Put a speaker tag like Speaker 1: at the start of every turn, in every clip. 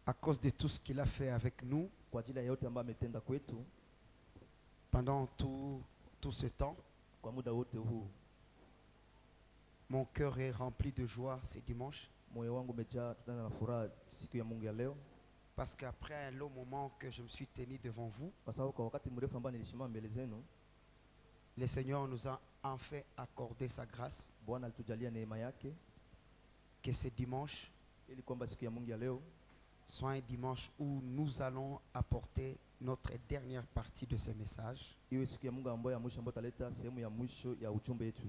Speaker 1: à cause de tout ce qu'il a fait avec nous
Speaker 2: kwa ajili ya yote ambayo ametenda kwetu
Speaker 1: pendant tout ce temps.
Speaker 2: kwa muda wote huu.
Speaker 1: Mon cœur est rempli de joie ce dimanche.
Speaker 2: Moyo wangu umejaa tutana na furaha siku ya Mungu ya leo,
Speaker 1: parce qu'après un long moment que je me suis tenu devant vous,
Speaker 2: kwa sababu kwa wakati mrefu ambao nilisimama mbele zenu,
Speaker 1: le Seigneur nous a enfin accordé sa grâce.
Speaker 2: Bwana alitujalia neema yake,
Speaker 1: que ce dimanche
Speaker 2: ili kwamba siku ya Mungu ya leo
Speaker 1: soit un dimanche où nous allons apporter notre dernière partie de ce message.
Speaker 2: Iwe siku ya Mungu ambayo ya mwisho ambayo taleta sehemu ya mwisho ya ujumbe wetu.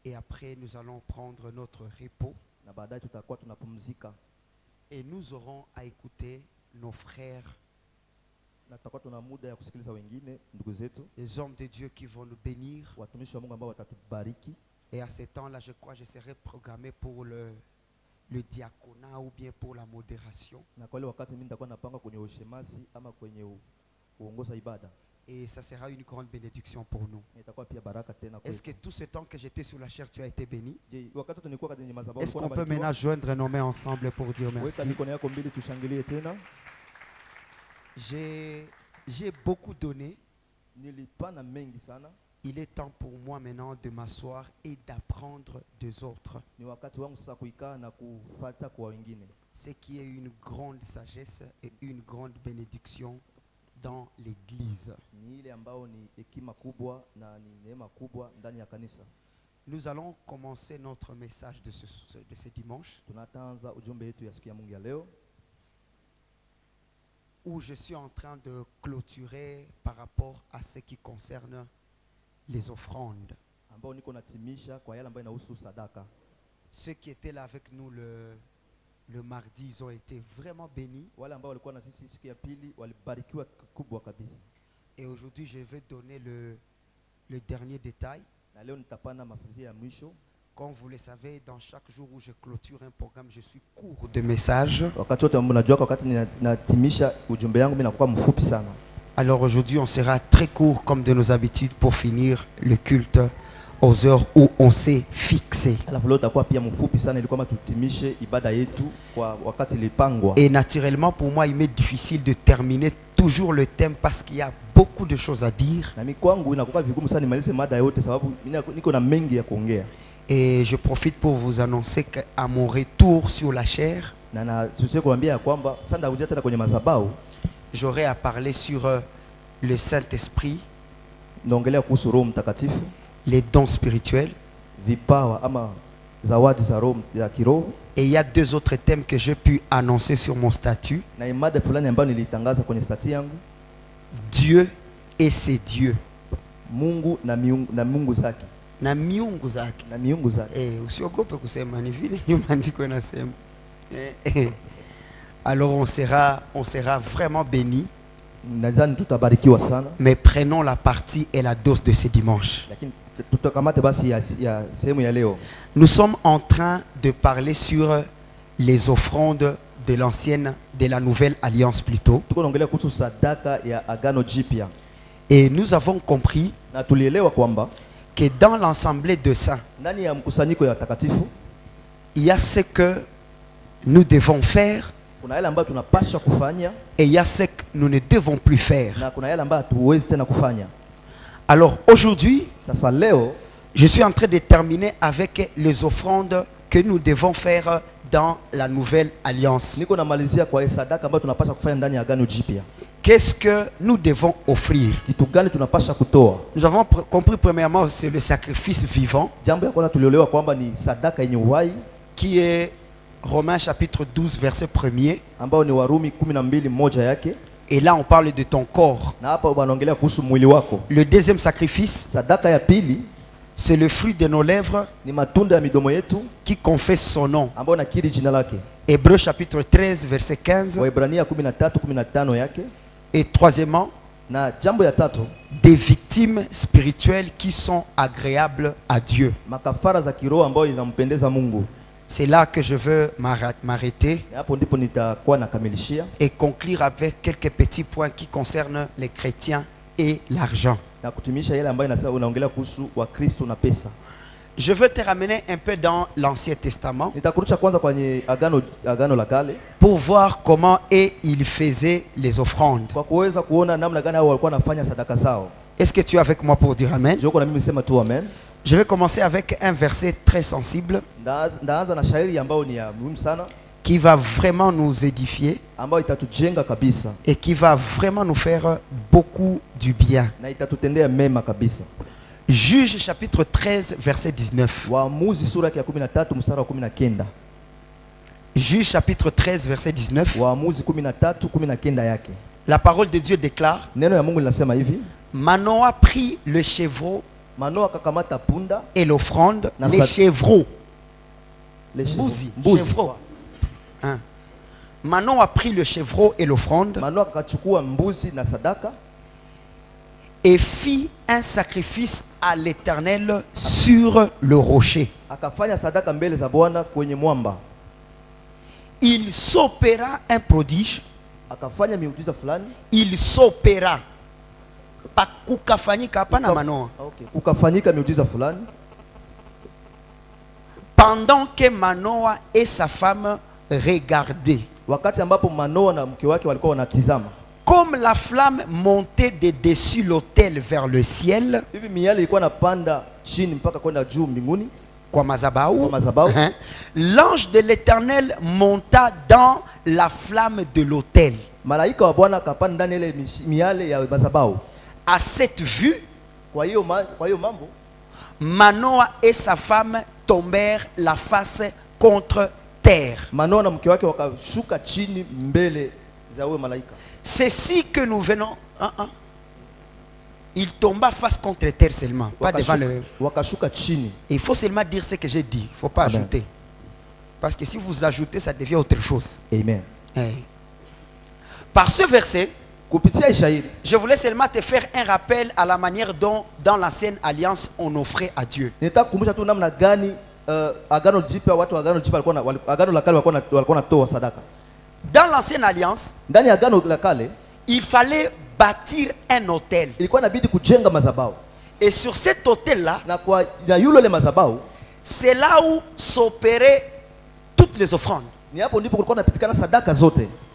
Speaker 1: Et après nous allons prendre notre repos.
Speaker 2: Na baadaye tutakuwa tunapumzika.
Speaker 1: Et nous aurons à écouter nos frères,
Speaker 2: na tutakuwa tuna muda ya kusikiliza wengine ndugu zetu,
Speaker 1: les hommes de Dieu qui vont nous bénir.
Speaker 2: Watumishi wa Mungu ambao watatubariki.
Speaker 1: Et à ce temps-là, je crois que je serai programmé pour le diaconat ou bien pour la modération.
Speaker 2: Na kwa ile wakati mimi nitakuwa napanga kwenye ushemasi ama kwenye uongoza ibada.
Speaker 1: Et ça sera une grande bénédiction pour nous. Est-ce que tout ce temps que j'étais sur la chair, tu as été béni? Est-ce qu'on peut maintenant joindre nos mains ensemble pour dire merci? J'ai beaucoup donné. Il est temps pour moi maintenant de m'asseoir et d'apprendre des autres. Ce qui est une grande sagesse et une grande bénédiction dans l'église. Nous allons commencer notre message de ce dimanche, où je suis en train de clôturer par rapport à ce qui concerne les offrandes. Ceux qui étaient là avec nous le mardi, ils ont été vraiment bénis. Et aujourd'hui, je vais donner le dernier détail. Comme vous le savez, dans chaque jour où je clôture un programme, je suis court de messages. Alors aujourd'hui, on sera très court comme de nos habitudes pour finir le culte aux heures où on s'est fixé. Et naturellement, pour moi, il m'est difficile de terminer toujours le thème parce qu'il y a beaucoup de choses à dire. Et je profite pour vous annoncer qu'à mon retour sur la chair, j'aurai à parler sur le Saint-Esprit, les dons spirituels. Et il y a deux autres thèmes que j'ai pu annoncer sur mon statut. Dieu et ses dieux. Na miungu zake. Usiogope kusema ni vile maandiko yanasema. Alors on sera vraiment bénis. Mais prenons la partie et la dose de ce dimanche. Nous sommes en train de parler sur les offrandes de l'ancienne, de la nouvelle alliance plutôt. Et nous avons compris que dans l'assemblée de saints, il y a ce que nous devons faire et il y a ce que nous ne devons plus faire. Alors aujourd'hui, je suis en train de terminer avec les offrandes que nous devons faire dans la nouvelle alliance. Qu'est-ce que nous devons offrir? Nous avons compris premièrement c'est le sacrifice vivant qui est Romains chapitre 12 verset 1er. Et là on parle de ton corps. Le deuxième sacrifice, c'est le fruit de nos lèvres qui confesse son nom. Hébreux chapitre 13 verset 15. Et troisièmement, des victimes spirituelles qui sont agréables à Dieu. C'est là que je veux m'arrêter et conclure avec quelques petits points qui concernent les chrétiens et l'argent.
Speaker 3: Je veux te ramener un peu dans l'Ancien Testament pour voir comment ils faisaient les offrandes. Est-ce que tu es avec moi pour dire Amen? Je vais commencer avec un verset très sensible qui va vraiment nous édifier et qui va vraiment nous faire beaucoup du bien. Juge chapitre 13 verset 19. Juge chapitre 13 verset 19. La parole de Dieu déclare: Manoah prit le chevreau et l'offrande, les chevreaux. Chevreau. Hein. Manoah prit le chevreau et l'offrande et fit un sacrifice à l'Éternel sur le rocher. Il s'opéra un prodige. Il s'opéra. Pas kukafanyika hapana Manoa. Pendant que Manoa et sa femme regardaient. Comme la flamme montait de dessus l'autel vers le ciel, l'ange de l'Éternel monta dans la flamme de l'autel. À cette vue, Manoah et sa femme tombèrent la face contre terre. C'est si que nous venons. Il tomba face contre terre seulement, pas devant le. Il faut seulement dire ce que j'ai dit. Il ne faut pas ajouter. Parce que si vous ajoutez, ça devient autre chose.
Speaker 1: Amen.
Speaker 3: Par ce verset, je voulais seulement te faire un rappel à la manière dont, dans l'ancienne alliance, on offrait à Dieu. Dans l'ancienne alliance, il fallait bâtir un autel. Et sur cet autel-là, c'est là où s'opéraient toutes les offrandes.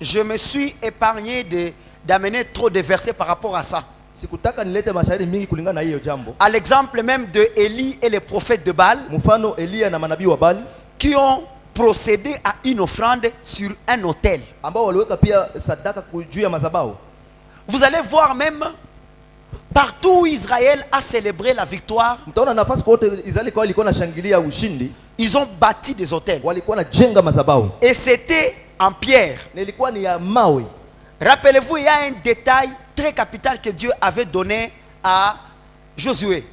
Speaker 3: Je me suis épargné d'amener trop de versets par rapport à ça. À l'exemple même de Élie et les prophètes de Baal, qui ont procédé à une offrande sur un autel. Vous allez voir même partout où Israël a célébré la victoire, ils ont bâti des autels. Et c'était en pierre. Rappelez-vous, il y a un détail très capital que Dieu avait donné à Josué.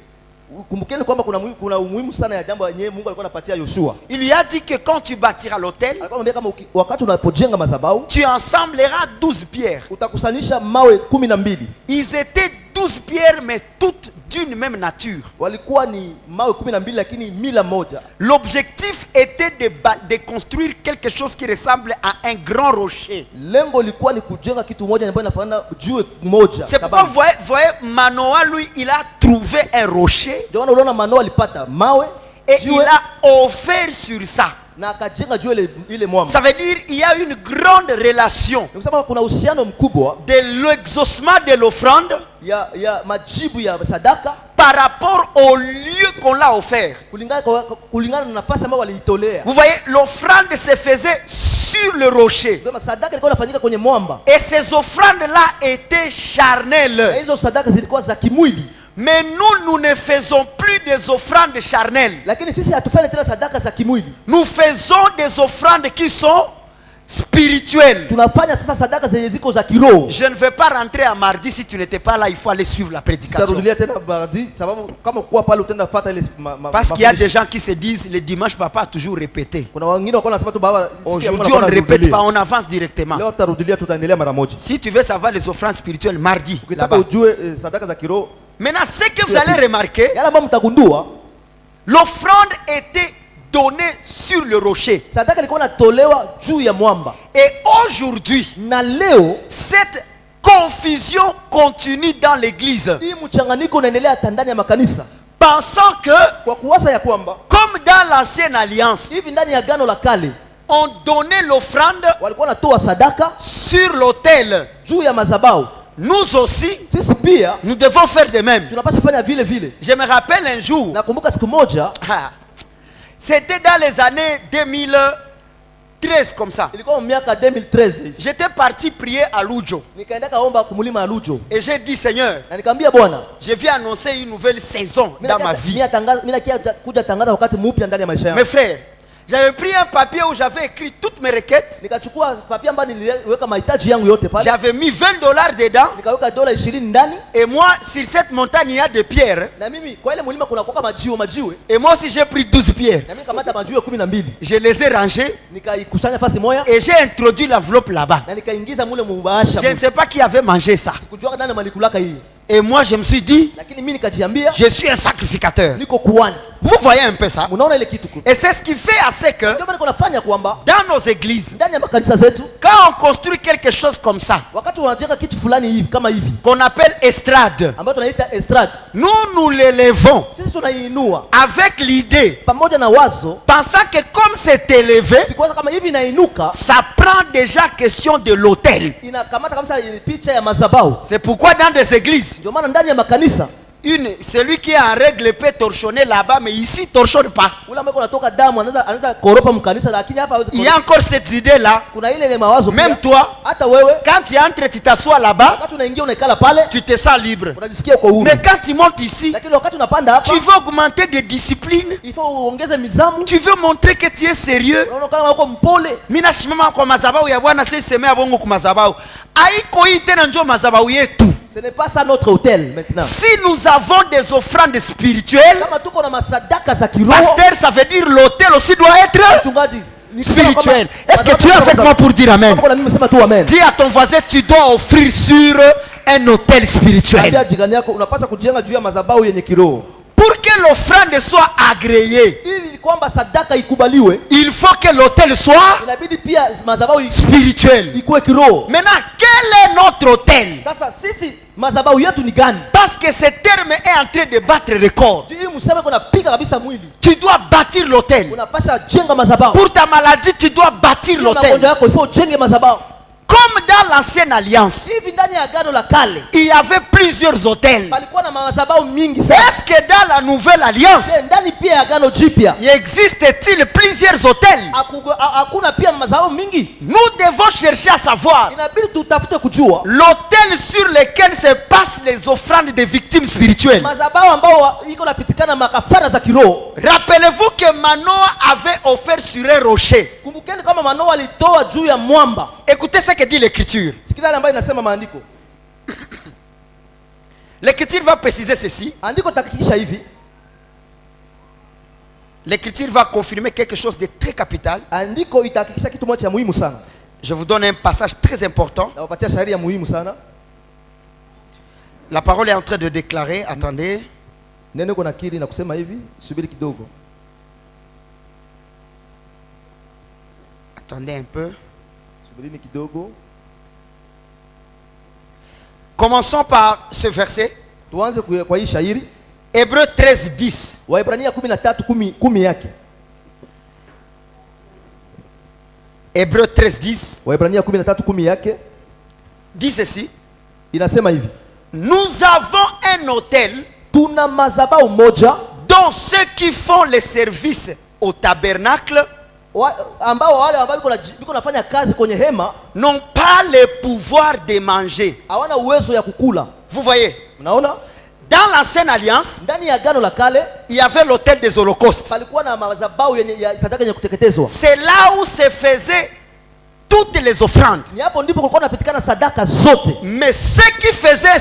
Speaker 3: Il lui a dit que quand tu bâtiras l'autel, tu ensembleras 12 pierres. Ils étaient 12 pierres, mais toutes d'une même nature. L'objectif était de construire quelque chose qui ressemble à un grand rocher. C'est pourquoi vous voyez, Manoah, lui, il a trouvé un rocher et il a offert sur ça. Ça veut dire qu'il y a une grande relation de l'exaucement de l'offrande par rapport au lieu qu'on l'a offert. Vous voyez, l'offrande se faisait sur le rocher. Et ces offrandes-là étaient charnelles. Mais nous ne faisons plus des offrandes charnelles. Nous faisons des offrandes qui sont spirituelles. Je ne vais pas rentrer à mardi. Si tu n'étais pas là, il faut aller suivre la prédication. Parce qu'il y a des gens qui se disent le dimanche papa a toujours répété. Aujourd'hui on ne répète pas, on avance directement. Si tu veux savoir les offrandes spirituelles, mardi. Maintenant, ce que vous allez remarquer, l'offrande était donnée sur le rocher. Et aujourd'hui, cette confusion continue dans l'église. pensant que,
Speaker 1: kwa kuwaza ya kwamba,
Speaker 3: comme dans l'ancienne alliance,
Speaker 1: hivi ndani ya agano la kale
Speaker 3: on donnait l'offrande
Speaker 1: walikuwa natoa sadaka
Speaker 3: sur l'autel.
Speaker 1: juu ya madhabahu.
Speaker 3: Nous aussi,
Speaker 1: Sisi pia
Speaker 3: nous devons faire de même.
Speaker 1: tunapaswa fanya vile vile.
Speaker 3: Je me rappelle un jour,
Speaker 1: Nakumbuka siku moja,
Speaker 3: c'était dans les années 2013 comme ça.
Speaker 1: ilikuwa miaka 2013 hivi.
Speaker 3: J'étais parti prier à Lujo.
Speaker 1: Nikaenda kaomba kumulima ya Lujo.
Speaker 3: Et j'ai dit, Seigneur,
Speaker 1: Na nikamwambia Bwana,
Speaker 3: je viens annoncer une nouvelle saison dans ma vie.
Speaker 1: Mimi kuja tangaza wakati mpya ndani ya maisha yangu.
Speaker 3: Mes frères, j'avais pris un papier où j'avais écrit toutes mes requêtes.
Speaker 1: Nikachukua papier ambayo niliweka mahitaji yangu yote pale.
Speaker 3: J'avais mis $20 dedans.
Speaker 1: Nikaweka $20 ndani.
Speaker 3: Et moi, sur cette montagne, il y a des pierres.
Speaker 1: Na mimi kwa ile mlima kuna kuoka majiwe.
Speaker 3: Et moi aussi, j'ai pris 12 pierres.
Speaker 1: Na mimi kamata majiwe 12.
Speaker 3: Je les ai rangées.
Speaker 1: Nikaikusanya fasi moja.
Speaker 3: Et j'ai introduit l'enveloppe là-bas.
Speaker 1: Na nikaingiza mule mubahasha.
Speaker 3: Je ne sais pas qui avait mangé ça.
Speaker 1: Sikujua nani malikulaka hii.
Speaker 3: Et moi, je me suis dit,
Speaker 1: Lakini mimi nikajiambia,
Speaker 3: je suis un sacrificateur.
Speaker 1: niko kuhani.
Speaker 3: Vous voyez un peu ça?
Speaker 1: Unaona ile kitu.
Speaker 3: Et c'est ce qui fait assez que
Speaker 1: Ndio maana kunafanya kwamba
Speaker 3: dans nos églises,
Speaker 1: ndani ya makanisa zetu,
Speaker 3: quand on construit quelque chose comme ça,
Speaker 1: wakati wanajenga kitu fulani hivi kama hivi,
Speaker 3: qu'on appelle estrade,
Speaker 1: ambayo tunaita estrade,
Speaker 3: nous l'élevons
Speaker 1: sisi tunaiinua
Speaker 3: avec l'idée,
Speaker 1: pamoja na wazo,
Speaker 3: pensant que comme c'est élevé,
Speaker 1: kwanza kama hivi inainuka,
Speaker 3: ça prend déjà question de l'autel.
Speaker 1: inakamata kabisa picha ya madhabahu.
Speaker 3: C'est pourquoi dans des églises,
Speaker 1: Ndio maana ndani ya makanisa,
Speaker 3: celui qui est en règle peut torchonner là-bas, mais ici torchonne pas.
Speaker 1: ule ambaye kunatoka damu anaweza koropa mkanisa, lakini hapa hawezi.
Speaker 3: Il y a encore cette idée-là.
Speaker 1: Kuna ile mawazo pia.
Speaker 3: Même toi,
Speaker 1: Hata wewe,
Speaker 3: quand tu entres, tu t'assois là-bas,
Speaker 1: wakati unaingia unaikala pale,
Speaker 3: tu te sens libre.
Speaker 1: unajisikia uko huru.
Speaker 3: Mais quand tu montes ici,
Speaker 1: Lakini wakati unapanda hapa,
Speaker 3: tu veux augmenter des disciplines,
Speaker 1: il faut uongeze mizamu.
Speaker 3: tu veux montrer que tu es sérieux.
Speaker 1: Unaona kama uko mpole.
Speaker 3: Mina shimama kwa mazabau ya Bwana, sisi semea bongo kwa mazabau. Haiko hii tena ndio mazabau yetu.
Speaker 1: Ce n'est pas ça notre hôtel maintenant.
Speaker 3: Si nous avons des offrandes spirituelles,
Speaker 1: Kama tuko na masadaka za kiroho,
Speaker 3: pasteur, ça veut dire l'autel aussi doit être
Speaker 1: mchungaji, ni
Speaker 3: spirituel. Est-ce que tu es avec moi pour dire amen?
Speaker 1: Kama mimi sema tu amen.
Speaker 3: Dis à ton voisin, tu dois offrir sur un autel spirituel.
Speaker 1: Ambia jirani yako unapaswa kujenga juu ya madhabahu yenye kiroho.
Speaker 3: Pour que l'offrande soit agréée,
Speaker 1: Ili kwamba sadaka ikubaliwe,
Speaker 3: il faut que l'autel soit
Speaker 1: inabidi pia madhabahu
Speaker 3: spirituel.
Speaker 1: ikuwe kiroho.
Speaker 3: Maintenant, quel est notre autel?
Speaker 1: Sasa sisi madhabahu yetu ni gani?
Speaker 3: Parce que ce terme est en train de battre record.
Speaker 1: Hii mseme kuna piga kabisa mwili.
Speaker 3: Tu dois bâtir l'autel.
Speaker 1: Unapaswa jenga madhabahu.
Speaker 3: Pour ta maladie, tu dois bâtir l'autel.
Speaker 1: Magonjwa yako ifo jenge madhabahu.
Speaker 3: Comme dans l'ancienne alliance,
Speaker 1: Hivi ndani ya agano la kale
Speaker 3: il y avait plusieurs autels.
Speaker 1: palikuwa na madhabahu mingi sana.
Speaker 3: Est-ce que dans la nouvelle alliance,
Speaker 1: Ndani pia ya agano jipya
Speaker 3: existe-t-il plusieurs autels?
Speaker 1: hakuna pia madhabahu mingi?
Speaker 3: Nous devons chercher à savoir
Speaker 1: Inabidi tutafute kujua
Speaker 3: l'autel sur lequel se passent les offrandes des victimes spirituelles.
Speaker 1: madhabahu ambao iko napitikana makafara za kiroho.
Speaker 3: Rappelez-vous que Manoah avait offert sur un rocher.
Speaker 1: Kumbukeni kama Manoa alitoa juu ya mwamba.
Speaker 3: Écoutez ce que dit l'écriture.
Speaker 1: Sikiza ile ambayo inasema maandiko.
Speaker 3: L'écriture va préciser ceci.
Speaker 1: Andiko takikisha hivi.
Speaker 3: L'écriture va confirmer quelque chose de très capital.
Speaker 1: Andiko itahakikisha kitu moja cha muhimu sana.
Speaker 3: Je vous donne un passage très important.
Speaker 1: Na wapatia shairi ya muhimu sana.
Speaker 3: La parole est en train de déclarer. Attendez.
Speaker 1: Neno kuna kiri na kusema hivi, subiri kidogo.
Speaker 3: Attendez un peu.
Speaker 1: Subirini kidogo.
Speaker 3: Commençons par ce verset.
Speaker 1: Tuanze kwa hii shairi.
Speaker 3: Hébreux 13:10.
Speaker 1: Waebrania 13:10 yake.
Speaker 3: Hébreux 13:10.
Speaker 1: Waebrania 13:10 yake.
Speaker 3: Dit ceci.
Speaker 1: Inasema hivi.
Speaker 3: Nous avons un autel
Speaker 1: Tuna madhabahu moja
Speaker 3: dont ceux qui font les services au tabernacle
Speaker 1: ambao wale ambao biko nafanya kazi kwenye hema
Speaker 3: n'ont pas le pouvoir de manger.
Speaker 1: hawana uwezo ya kukula.
Speaker 3: Vous voyez?
Speaker 1: Unaona?
Speaker 3: Dans l'ancienne alliance,
Speaker 1: Ndani ya agano la kale
Speaker 3: il y avait l'autel des holocaustes.
Speaker 1: palikuwa na madhabahu yenye sadaka yenye kuteketezwa.
Speaker 3: C'est là où se faisaient toutes les offrandes.
Speaker 1: Ni hapo ndipo kulikuwa napitikana sadaka zote.
Speaker 3: Mais ceux qui faisaient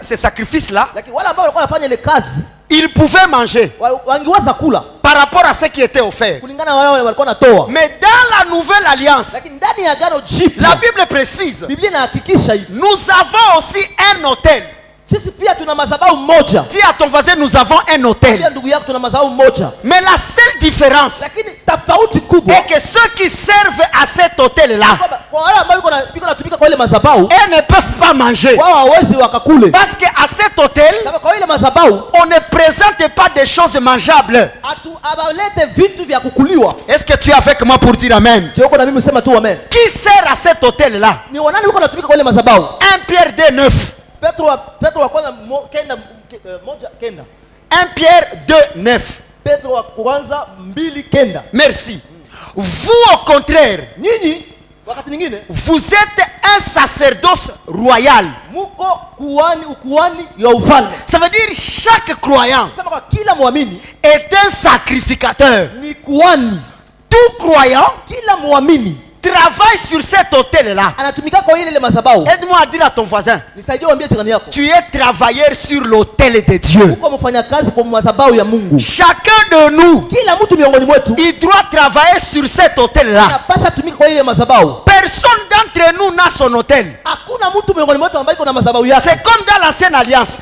Speaker 3: ces sacrifices-là,
Speaker 1: Lakini wale ambao walikuwa wanafanya ile kazi
Speaker 3: ils pouvaient manger
Speaker 1: wangeweza kula
Speaker 3: par rapport à ce qui était offert.
Speaker 1: kulingana na wale walikuwa natoa.
Speaker 3: Mais dans la nouvelle alliance,
Speaker 1: Lakini ndani ya agano jipya
Speaker 3: la Bible précise,
Speaker 1: Biblia inahakikisha hivi.
Speaker 3: nous avons aussi un autel.
Speaker 1: Sisi pia tuna madhabahu moja.
Speaker 3: Dis à ton voisin, nous avons un autel.
Speaker 1: Pia ndugu yako tuna madhabahu moja.
Speaker 3: Mais la seule différence
Speaker 1: Lakini tofauti kubwa
Speaker 3: est que ceux qui servent à cet autel-là, elles ne peuvent pas manger. Parce qu'à cet hôtel, on ne présente pas des choses mangeables. Est-ce que tu es avec moi pour dire amen? Qui sert à cet hôtel-là? 1 Pierre 2:9. 1 Pierre 2:9. Merci. Vous, au contraire, vous êtes un sacerdoce royal. Ça veut dire chaque croyant est un sacrificateur. Tout croyant travaille sur cet hôtel-là. Aide-moi à dire à ton voisin, tu es travailleur sur l'hôtel de Dieu. Chacun de nous, il doit travailler sur cet hôtel-là. Personne d'entre nous n'a son hôtel. C'est comme dans l'ancienne alliance.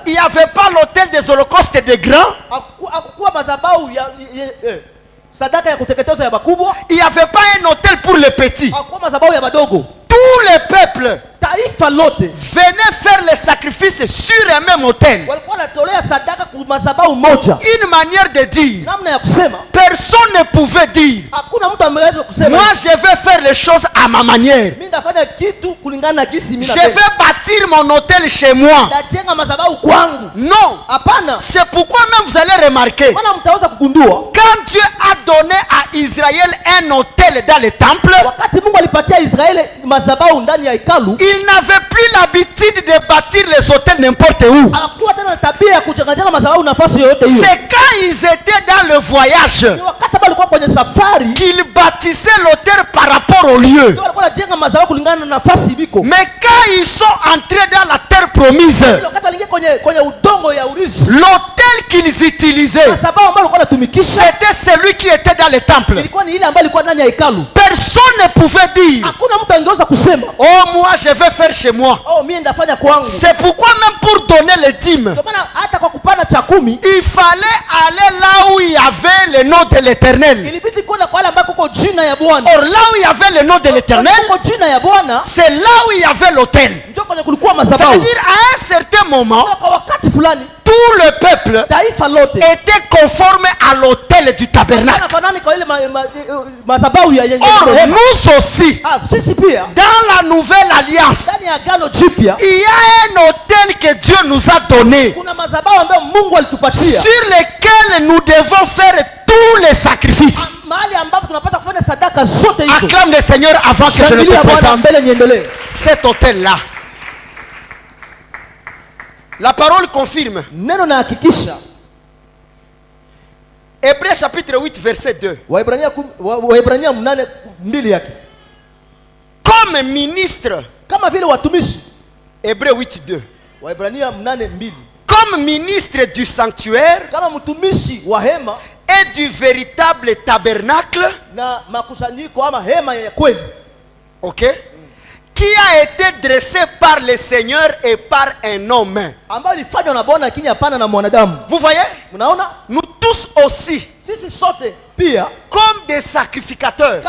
Speaker 3: Il n'y avait pas l'hôtel des holocaustes des grands. Il n'y avait pas un hôtel pour les petits. Tous les peuples venaient faire les sacrifices sur un même hôtel. Une manière de dire, personne ne pouvait dire, moi je vais faire les choses à ma manière. Je vais bâtir mon hôtel chez moi. Non. C'est pourquoi même vous allez remarquer, quand Dieu a donné à Israël un hôtel dans le temple, il n'avait plus l'habitude de bâtir les hôtels n'importe où. C'est quand ils étaient dans le voyage qu'ils bâtissaient l'hôtel par rapport au lieu. Mais quand ils sont entrés dans la terre promise, l'hôtel qu'ils utilisaient, c'était celui qui était dans le temple. Personne ne pouvait dire, oh moi je vais faire chez moi. C'est pourquoi même pour donner les dîmes, il fallait aller là où il y avait le nom de l'Éternel. Or là où il y avait le nom de l'Éternel, c'est là où il y avait l'autel. Ça veut dire à un certain moment, tout le peuple était conforme à l'autel du tabernacle. Or nous aussi, dans la nouvelle alliance, il y a un autel que Dieu nous a donné, sur lequel nous devons faire tous les sacrifices. Acclame le Seigneur avant que je le présente. Cet autel-là, la parole confirme. Hébreux chapitre 8 verset 2. Comme ministre, Hébreux 8 2. Comme ministre du sanctuaire et du véritable tabernacle, ok, qui a été dressé par le Seigneur et par un homme. Vous voyez? Nous tous aussi, comme des sacrificateurs,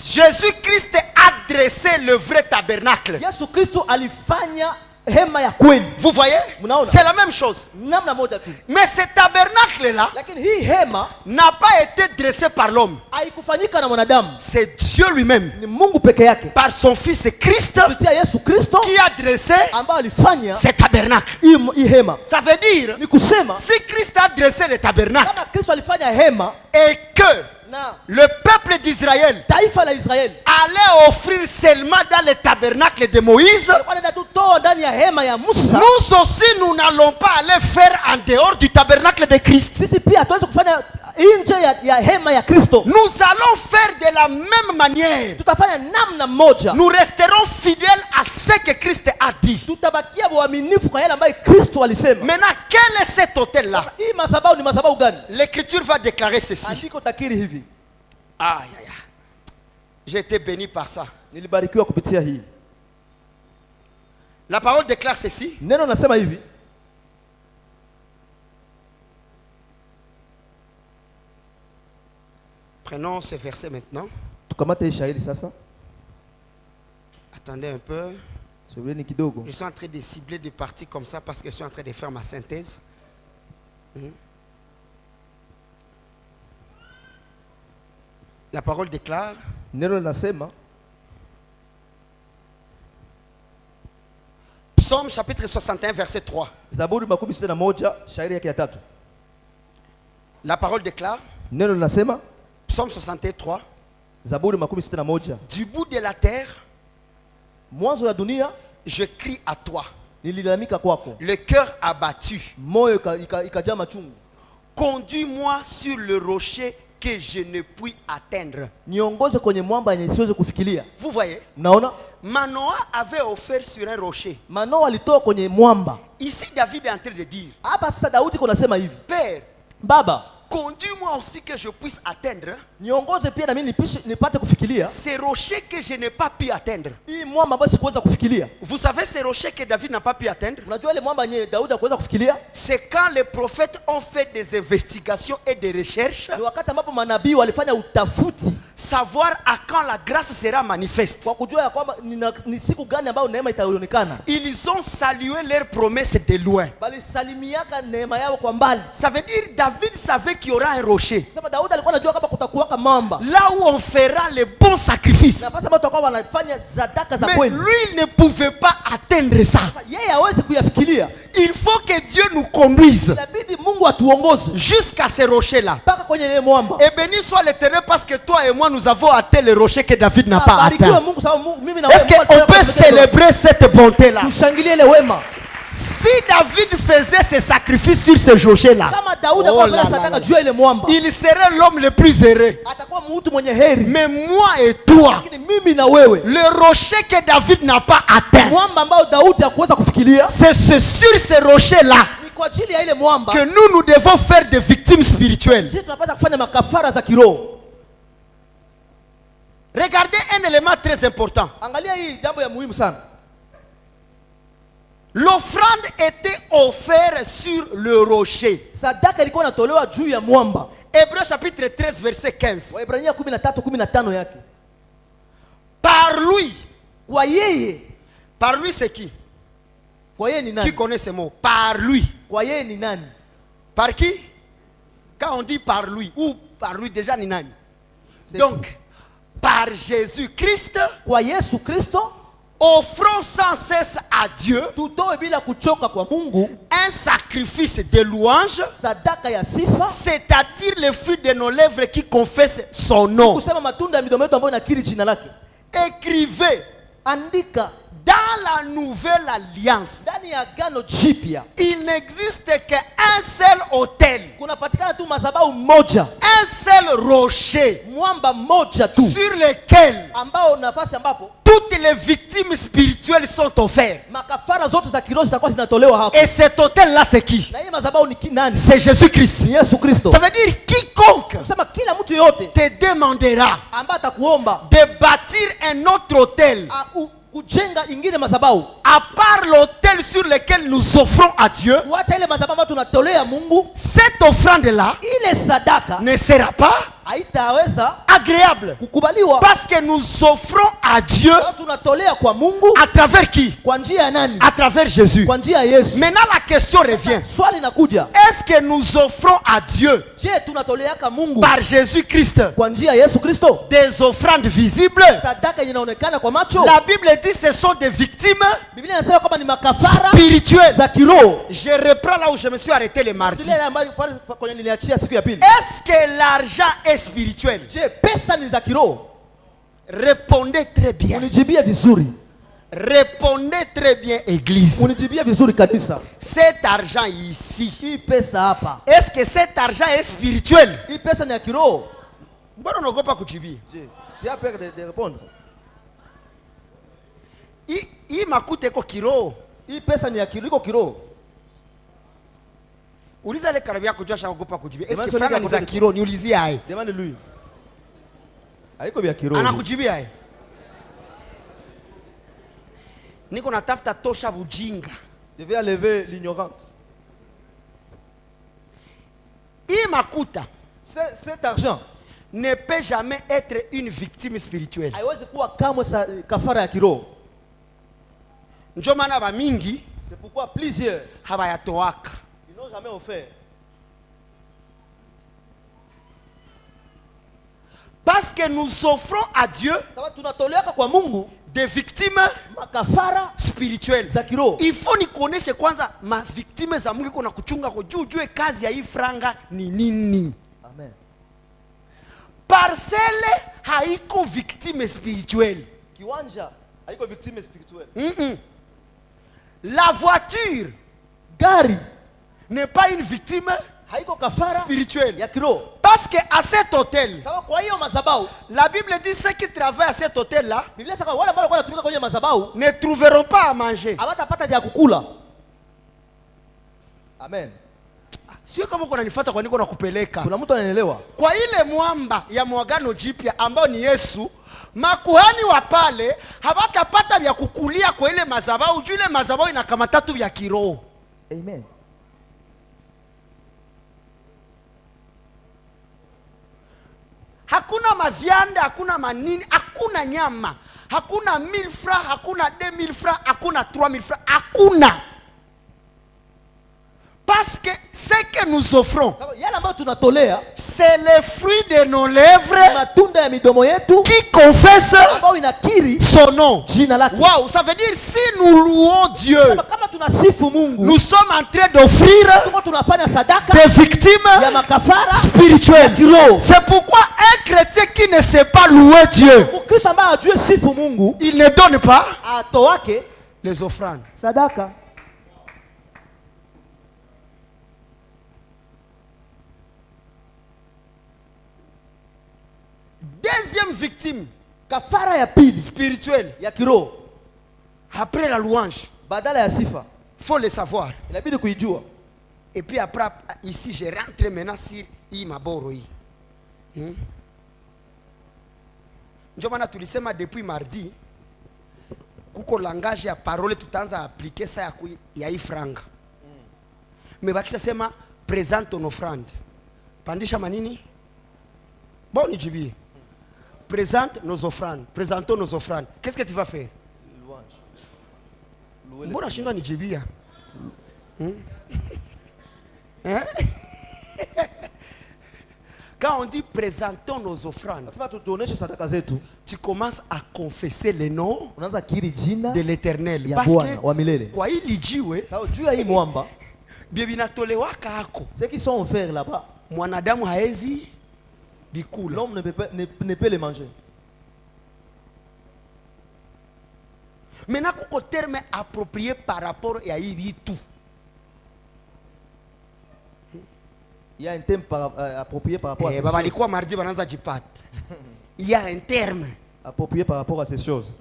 Speaker 3: Jésus-Christ a dressé le vrai tabernacle. Vous voyez? C'est la même chose. Mais ce tabernacle-là n'a pas été dressé par l'homme. C'est Dieu lui-même, par son Fils Christ, qui a dressé ce tabernacle. Ça veut dire, si Christ a dressé le tabernacle et que le peuple d'Israël allait offrir seulement dans le tabernacle de Moïse, nous aussi nous n'allons pas aller faire en dehors du tabernacle de Christ. Nous allons faire de la même manière. Nous resterons fidèles à ce que Christ a dit. Maintenant, quel est cet hôtel-là? L'Écriture va déclarer ceci. Aïe, aïe, aïe. J'ai été béni par ça. La parole déclare ceci. Prenons ce verset maintenant. Attendez un peu. Je suis en train de cibler des parties comme ça parce que je suis en train de faire ma synthèse. La parole déclare. Psaume chapitre 61 verset 3. La parole déclare. Psaume 63. Du bout de la terre, je crie à toi. Le cœur abattu. Conduis-moi sur le rocher que je ne puis atteindre. Vous voyez? Manoah avait offert sur un rocher. Ici David est en train de dire, Père, Baba, conduis-moi aussi que je puisse atteindre ces rochers que je n'ai pas pu atteindre. Vous savez ces rochers que David n'a pas pu atteindre? C'est quand les prophètes ont fait des investigations et des recherches, savoir à quand la grâce sera manifeste. Ils ont salué leurs promesses de loin. Ça veut dire David savait qu'il y aura un rocher là où on fera les bons sacrifices. Mais lui il ne pouvait pas atteindre ça. Il faut que Dieu nous conduise jusqu'à ces rochers là. Et béni soit l'Éternel parce que toi et moi nous avons atteint les rochers que David n'a pas atteint. Est-ce qu'on peut célébrer cette bonté là? Si David faisait ses sacrifices sur ce rocher-là, il serait l'homme le plus heureux. Mais moi et toi, le rocher que David n'a pas atteint, c'est sur ce rocher-là que nous devons faire des victimes spirituelles. Regardez un élément très important. L'offrande était offerte sur le rocher. Hébreux chapitre 13 verset 15. Par lui. Par lui c'est qui? Qui connaît ce mot? Par lui. Par qui? Quand on dit par lui ou par lui déjà ni nani. Donc par Jésus-Christ. Offrons sans cesse à Dieu un sacrifice de louange, c'est-à-dire le fruit de nos lèvres qui confesse son nom. Écrivez dans la nouvelle alliance, il n'existe qu'un seul autel, un seul rocher sur lequel toutes les victimes spirituelles sont offertes. Et cet autel-là, c'est qui? C'est Jésus-Christ. Ça veut dire quiconque te demandera de bâtir un autre autel à part l'autel sur lequel nous offrons à Dieu, cette offrande-là ne sera pas agréable. Parce que nous offrons à Dieu à travers qui? À travers Jésus. Maintenant la question revient. Est-ce que nous offrons à Dieu par Jésus-Christ des offrandes visibles? La Bible dit que ce sont des victimes spirituelles. Je reprends là où je me suis arrêté le mardi. Est-ce que l'argent est spirituel? Répondez très bien. Répondez très bien, église. Cet argent ici, est-ce que cet argent est spirituel?
Speaker 1: J'ai peur de répondre.
Speaker 3: Il m'a coûté kilo. Uliza le karabia kujua shagopa kujibia. Est-ce que franga ni za kilo? Niulizie hai.
Speaker 1: Demande-lui. Haiko bia kilo.
Speaker 3: Anakujibia hai. Niko natafuta tosha bujinga.
Speaker 1: Je vais enlever l'ignorance.
Speaker 3: Hii makuta,
Speaker 1: cet argent,
Speaker 3: ne peut jamais être une victime spirituelle.
Speaker 1: Haiwezi kuwa kamwe kafara ya kiroho.
Speaker 3: Ndio maana ba mingi,
Speaker 1: c'est pourquoi plusieurs
Speaker 3: habayatoaka.
Speaker 1: Ils n'ont jamais offert.
Speaker 3: Parce que nous offrons à Dieu des victimes spirituelles. Il faut ni connaître kwanza ma victime za Mungu kuna kuchunga kujue kazi ya hii franga ni nini.
Speaker 1: Amen.
Speaker 3: Parcelle haiko victime spirituelle.
Speaker 1: Kiwanja haiko victime spirituelle.
Speaker 3: La voiture,
Speaker 1: gari,
Speaker 3: n'est pas une victime spirituelle. Parce que à cet hôtel, la Bible dit ceux qui travaillent à cet hôtel là ne trouveront pas à manger.
Speaker 1: Amen.
Speaker 3: Sio kama kuna nifuata kwa niko nakupeleka.
Speaker 1: Kuna mtu anaelewa.
Speaker 3: Kwa ile mwamba ya mwagano jipya ambao ni Yesu, makuhani wa pale hawatapata vya kukulia kwa ile madhabahu, juu ile madhabahu inakamata tu vya kiroho.
Speaker 1: Amen.
Speaker 3: Hakuna mavianda, hakuna manini, hakuna nyama, hakuna 1000 francs, hakuna 2000 francs, hakuna 3000 francs, hakuna. Parce que ce que nous offrons, c'est le fruit de nos lèvres qui confesse son nom. Wow, ça veut dire si nous louons Dieu, nous sommes en train d'offrir des victimes spirituelles. C'est pourquoi un chrétien qui ne sait pas louer Dieu, il ne donne pas les offrandes. Deuxième victime,
Speaker 1: kafara ya pili
Speaker 3: spirituelle
Speaker 1: ya kiroho,
Speaker 3: après la louange,
Speaker 1: badala ya sifa,
Speaker 3: faut le savoir.
Speaker 1: Inabidi kuijua.
Speaker 3: Et puis après, ici je rentre maintenant sur hii maboro hii. Ndio maana tulisema depuis mardi kuko langage ya parole tutaanza appliquer ça ya hii franga. Mais bakisha sema présente ton offrande. Pandisha manini? Bon nijibie. Présente nos offrandes. Présentons nos offrandes. Qu'est-ce que tu vas faire?
Speaker 1: Louange.
Speaker 3: Mbona shinda nijibia? Hein? Quand on dit présentons nos offrandes, tu commences à confesser le nom de l'Éternel. Parce que kwa hili jiwe binatolewaka hako,
Speaker 1: ceux qui sont offerts là-bas,
Speaker 3: mwanadamu haezi bikula.
Speaker 1: L'homme ne peut les manger.
Speaker 3: Maintenant kuko terme approprié par rapport à hii tout.
Speaker 1: Il y a un terme approprié par rapport à ces choses.
Speaker 3: Balikuwa mardi bananza jipata. Il y a un terme
Speaker 1: approprié par rapport à ces choses.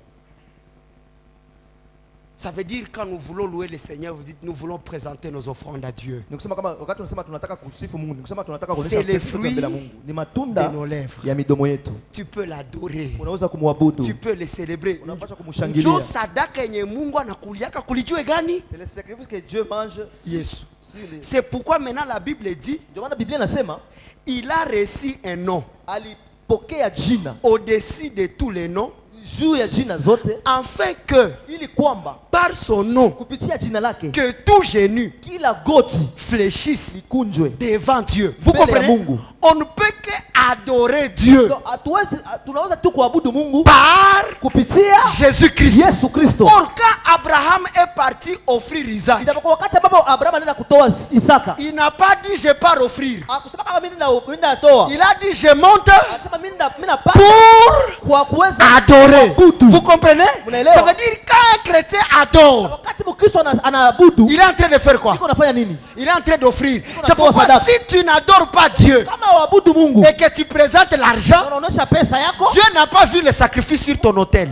Speaker 3: Ça veut dire quand nous voulons louer le Seigneur, vous dites nous voulons présenter nos offrandes à Dieu. C'est le fruit de nos lèvres. Tu peux l'adorer. Tu peux le célébrer.
Speaker 1: C'est le sacrifice que Dieu mange.
Speaker 3: Yes. C'est pourquoi maintenant la Bible dit il a reçu un nom au-dessus de tous les noms, afin que par son nom que tout genou fléchisse devant Dieu. Vous comprenez? On ne peut qu'adorer Dieu par Jésus-Christ. Or quand Abraham est parti offrir Isaac, il n'a pas dit je pars offrir. Il a dit je monte pour adorer. Vous comprenez? Ça veut dire quand un chrétien adore, il est en train de faire quoi? Il est en train d'offrir. C'est pourquoi si tu n'adores pas Dieu et que tu présentes l'argent, Dieu n'a pas vu le sacrifice sur ton autel.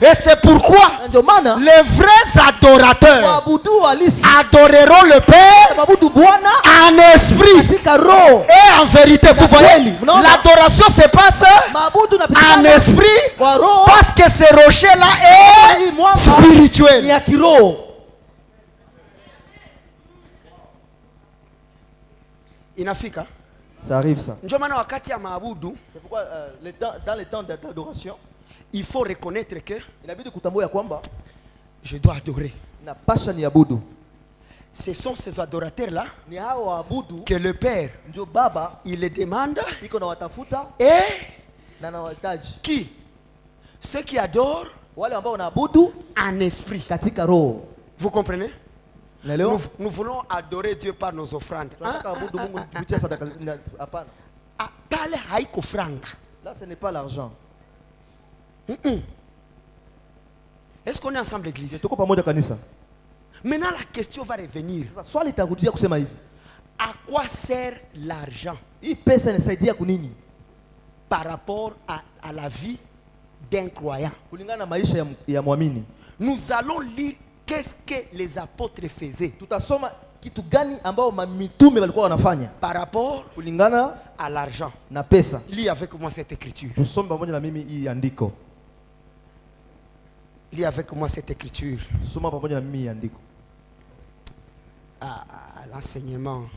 Speaker 3: Et c'est pourquoi les vrais adorateurs adoreront le Père en esprit et en vérité. Vous voyez, l'adoration se passe en esprit parce que ce rocher-là est spirituel. Inafika?
Speaker 2: Ça arrive ça.
Speaker 3: Ndio maana wakati ya maabudu,
Speaker 2: c'est pourquoi dans les temps d'adoration,
Speaker 3: il faut reconnaître que
Speaker 2: inabidi kutambua ya kwamba
Speaker 3: je dois adorer.
Speaker 2: Napasha niabudu.
Speaker 3: Ce sont ces adorateurs là
Speaker 2: ni hao waabudu
Speaker 3: que le Père
Speaker 2: ndio Baba
Speaker 3: il les demande
Speaker 2: iko na watafuta na nawahitaji.
Speaker 3: Qui? Ceux qui adorent
Speaker 2: wale ambao wanaabudu
Speaker 3: en esprit,
Speaker 2: katika roho.
Speaker 3: Vous comprenez?
Speaker 2: Nous
Speaker 3: voulons adorer Dieu par nos offrandes. Pale haiko franga.
Speaker 2: Là ce n'est pas l'argent.
Speaker 3: Est-ce qu'on est ensemble l'église?
Speaker 2: Tuko pamoja kanisa.
Speaker 3: Maintenant la question va revenir.
Speaker 2: Swali litakuja kusema hivi.
Speaker 3: À quoi sert l'argent?
Speaker 2: Hii pesa inasaidia kunini?
Speaker 3: Par rapport à la vie d'un croyant.
Speaker 2: Kulingana na maisha ya muamini.
Speaker 3: Nous allons lire qu'est-ce que les apôtres faisaient.
Speaker 2: Tutasoma kitu gani ambao mitume walikuwa wanafanya
Speaker 3: par rapport
Speaker 2: kulingana
Speaker 3: à l'argent
Speaker 2: na pesa.
Speaker 3: Lis avec moi cette écriture.
Speaker 2: Tusome pamoja na mimi hii andiko.
Speaker 3: Lis avec moi cette écriture.
Speaker 2: Soma pamoja na mimi hii andiko.
Speaker 3: L'enseignement.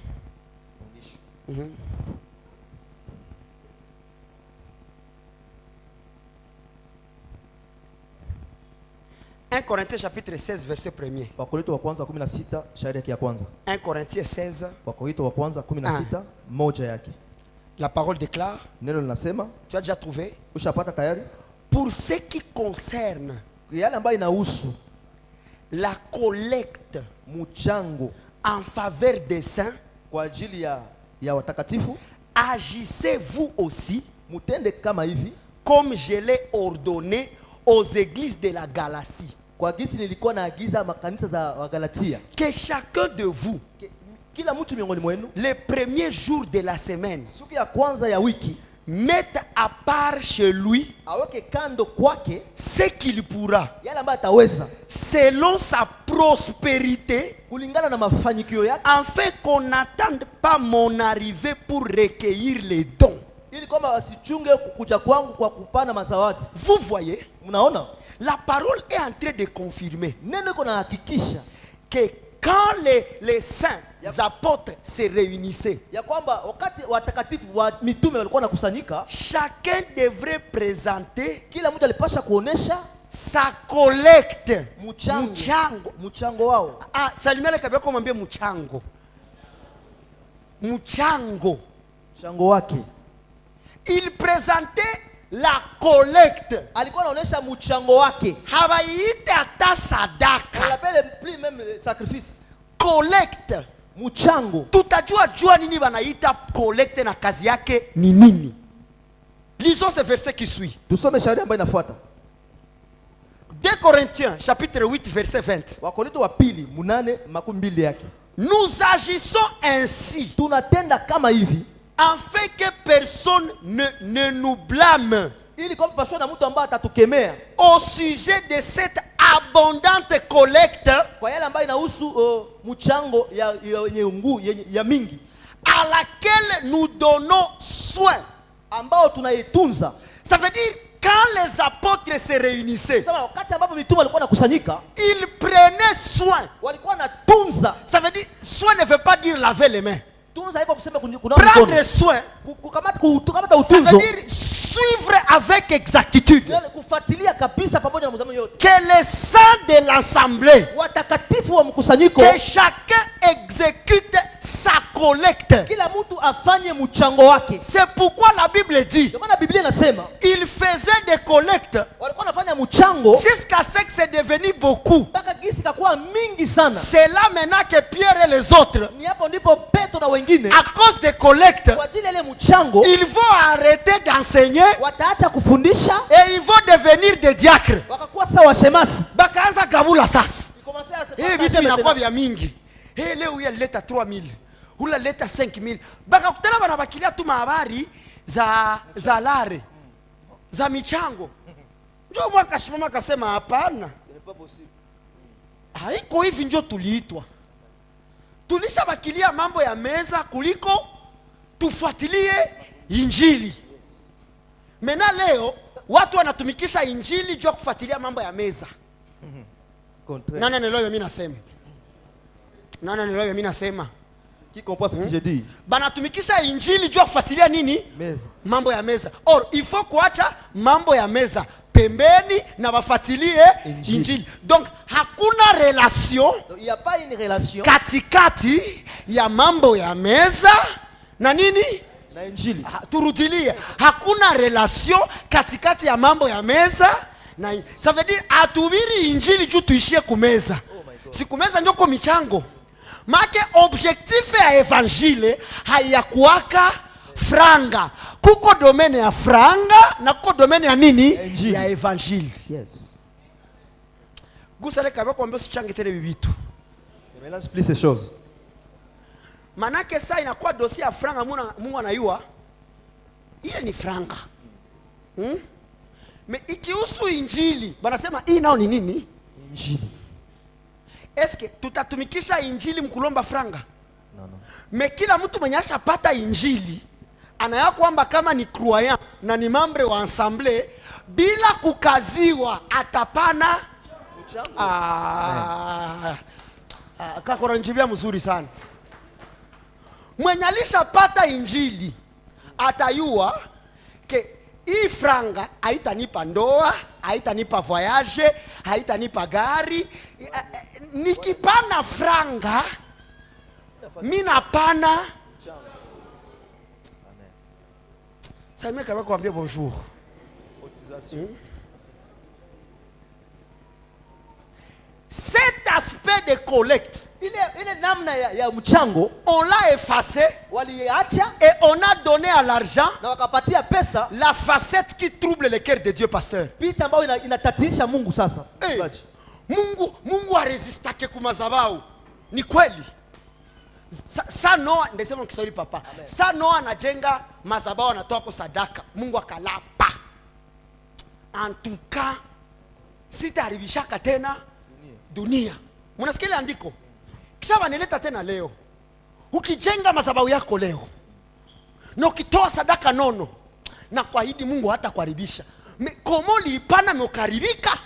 Speaker 3: 1 Corinthiens chapitre 16 verset 1er.
Speaker 2: Wakorintho wa kwanza 16 shairi yake ya kwanza.
Speaker 3: 1 Corinthiens 16.
Speaker 2: Wakorintho wa kwanza 16 moja yake.
Speaker 3: La parole déclare.
Speaker 2: Neno linasema.
Speaker 3: Tu as déjà trouvé?
Speaker 2: Ushapata tayari?
Speaker 3: Pour ce qui concerne
Speaker 2: yale ambayo inahusu
Speaker 3: la collecte,
Speaker 2: mchango
Speaker 3: en faveur des saints,
Speaker 2: kwa ajili ya watakatifu,
Speaker 3: agissez-vous aussi
Speaker 2: mutende kama hivi,
Speaker 3: comme je l'ai ordonné aux églises de la Galatie.
Speaker 2: Kwa gisi nilikuwa naagiza makanisa za Wagalatia.
Speaker 3: Que chacun de vous,
Speaker 2: kila mtu miongoni mwenu,
Speaker 3: les premiers jours de la semaine,
Speaker 2: siku ya kwanza ya wiki,
Speaker 3: mette à part chez lui,
Speaker 2: aweke kando kwake,
Speaker 3: ce qu'il pourra,
Speaker 2: yale ambayo ataweza,
Speaker 3: selon sa prospérité,
Speaker 2: kulingana na mafanikio yake,
Speaker 3: afin qu'on n'attende pas mon arrivée pour recueillir les dons.
Speaker 2: Ili kwamba wasichunge kuja kwangu kwa kupana mazawadi.
Speaker 3: Vous voyez,
Speaker 2: mnaona,
Speaker 3: la parole est en train de confirmer
Speaker 2: neno iko nahakikisha
Speaker 3: que quand les saints apôtres se réunissaient,
Speaker 2: ya kwamba wakati watakatifu wa mitume walikuwa nakusanyika,
Speaker 3: chacun devrait présenter,
Speaker 2: kila mtu alipasha kuonesha
Speaker 3: sa collecte,
Speaker 2: mchango wao.
Speaker 3: Salimia kabla kwa mwambie mchango
Speaker 2: wake.
Speaker 3: Il présentait la collecte.
Speaker 2: Alikuwa anaonesha mchango wake.
Speaker 3: Habaite hata sadaka.
Speaker 2: On l'appelle plus même sacrifice.
Speaker 3: Collecte.
Speaker 2: Mchango.
Speaker 3: Tutajua nini banaita collecte na kazi yake ni nini. Lisons ce verset qui suit.
Speaker 2: Tusome shairi ambayo inafuata.
Speaker 3: 2 Corinthiens chapitre 8 verset 20.
Speaker 2: Wakorintho wa pili 8:12 yake.
Speaker 3: Nous agissons ainsi.
Speaker 2: Tunatenda kama hivi,
Speaker 3: afin que personne ne nous blâme,
Speaker 2: ili kwamba pasiwe na mtu ambaye atatukemea
Speaker 3: au sujet de cette abondante collecte,
Speaker 2: kwa yale ambayo inahusu mchango ya mingi,
Speaker 3: à laquelle nous donnons soin,
Speaker 2: ambao tunaitunza.
Speaker 3: Ça veut dire quand les apôtres se réunissaient,
Speaker 2: wakati ambapo mitume walikuwa nakusanyika,
Speaker 3: ils prenaient soin.
Speaker 2: Walikuwa natunza.
Speaker 3: Ça veut dire soin ne veut pas dire laver les mains.
Speaker 2: Prendre
Speaker 3: soin,
Speaker 2: ça
Speaker 3: veut dire suivre avec exactitude que les saints de l'assemblée, que chacun exécute sa collecte. C'est pourquoi la Bible dit il faisait des collectes jusqu'à ce que c'est devenu beaucoup. C'est là maintenant que Pierre et les autres, à cause des collectes, ils vont arrêter d'enseigner et ils vont devenir des diacres. Bakaanza kabula sasa. Vitu vinakuwa vya mingi. Leo huyu alileta 3000, huyu alileta 5000. Bakakutana banabakilia tu mahabari za lare, za michango. Ndio mwaka shimama akasema hapana. Haiko hivi ndio tuliitwa. Tulishabakilia mambo ya meza kuliko tufuatilie injili. Mena leo watu wanatumikisha injili juu kufuatilia mambo ya meza. Nani anaelewa mimi nasema?
Speaker 2: Qui comprend ce que je dis?
Speaker 3: Banatumikisha injili juu kufuatilia nini?
Speaker 2: Meza.
Speaker 3: Mambo ya meza. Or il faut kuacha mambo ya meza pembeni na wafuatilie injili. Donc hakuna relation.
Speaker 2: Il n'y a pas une relation
Speaker 3: katikati ya mambo ya meza na nini?
Speaker 2: na injili.
Speaker 3: Turudilie. Hakuna relation katikati ya mambo ya meza na ça veut dire atubiri injili juu tuishie kumeza. Si kumeza ndio kwa michango. Make objectif ya evangile hayakuwaka franga. Kuko domene ya franga na kuko domene ya nini?
Speaker 2: Injili.
Speaker 3: Ya evangile.
Speaker 2: Yes.
Speaker 3: Gusale kama kwambia usichange tele bibitu.
Speaker 2: Ne mélange plus ces choses.
Speaker 3: Manake saa inakuwa dossier ya franga Mungu anayua. Ile ni franga. Me ikihusu injili, banasema hii nao ni nini?
Speaker 2: Injili.
Speaker 3: Eske tutatumikisha injili mkulomba franga?
Speaker 2: Non.
Speaker 3: Me kila mtu mwenye ashapata injili anaya kwamba kama ni croyant na ni membre wa ensemble bila kukaziwa atapana kakora njibia mzuri sana. Mwenye alishapata injili atayua ke hii franga haitanipa ndoa, haitanipa voyage, haitanipa gari. Nikipana franga mina pana. Ça me kama kuambia bonjour. Cet aspect de collecte,
Speaker 2: ile namna ya mchango
Speaker 3: on l'a effacé
Speaker 2: waliacha
Speaker 3: et on a donné à l'argent
Speaker 2: na wakapatia pesa
Speaker 3: la facette qui trouble le cœur de Dieu, pasteur.
Speaker 2: picha ambayo inatatisha Mungu sasa.
Speaker 3: Hey, Mungu aresistake kumazabau. Ni kweli. Sa Noa ndesema Kiswahili papa. Amen. Sa Noa anajenga mazabau anatoa kwa sadaka. Mungu akalapa. En tout cas, sitaharibishaka tena dunia. Mnasikia ile andiko? Kisha waneleta tena leo. Ukijenga mazabau yako leo na ukitoa sadaka nono na kuahidi Mungu hata kuharibisha. Komo liipana mekaribika.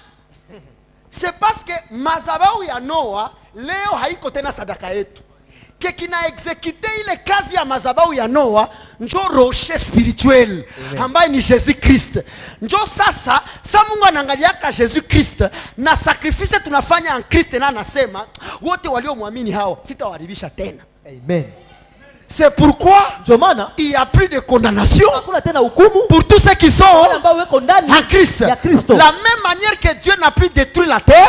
Speaker 3: C'est parce que mazabau ya Noa leo haiko tena sadaka yetu. Que kina exécuté ile kazi ya mazabau ya Noa njo rocher spirituel ambaye ni Jésus Christ. Njo sasa Mungu anaangaliaka Jésus Christ na sacrifice tunafanya en Christ na anasema wote waliomwamini hao sitawaharibisha tena.
Speaker 2: Amen.
Speaker 3: C'est pourquoi il n'y a plus de condamnation pour tous ceux qui sont en Christ. La même manière que Dieu n'a plus détruit la terre,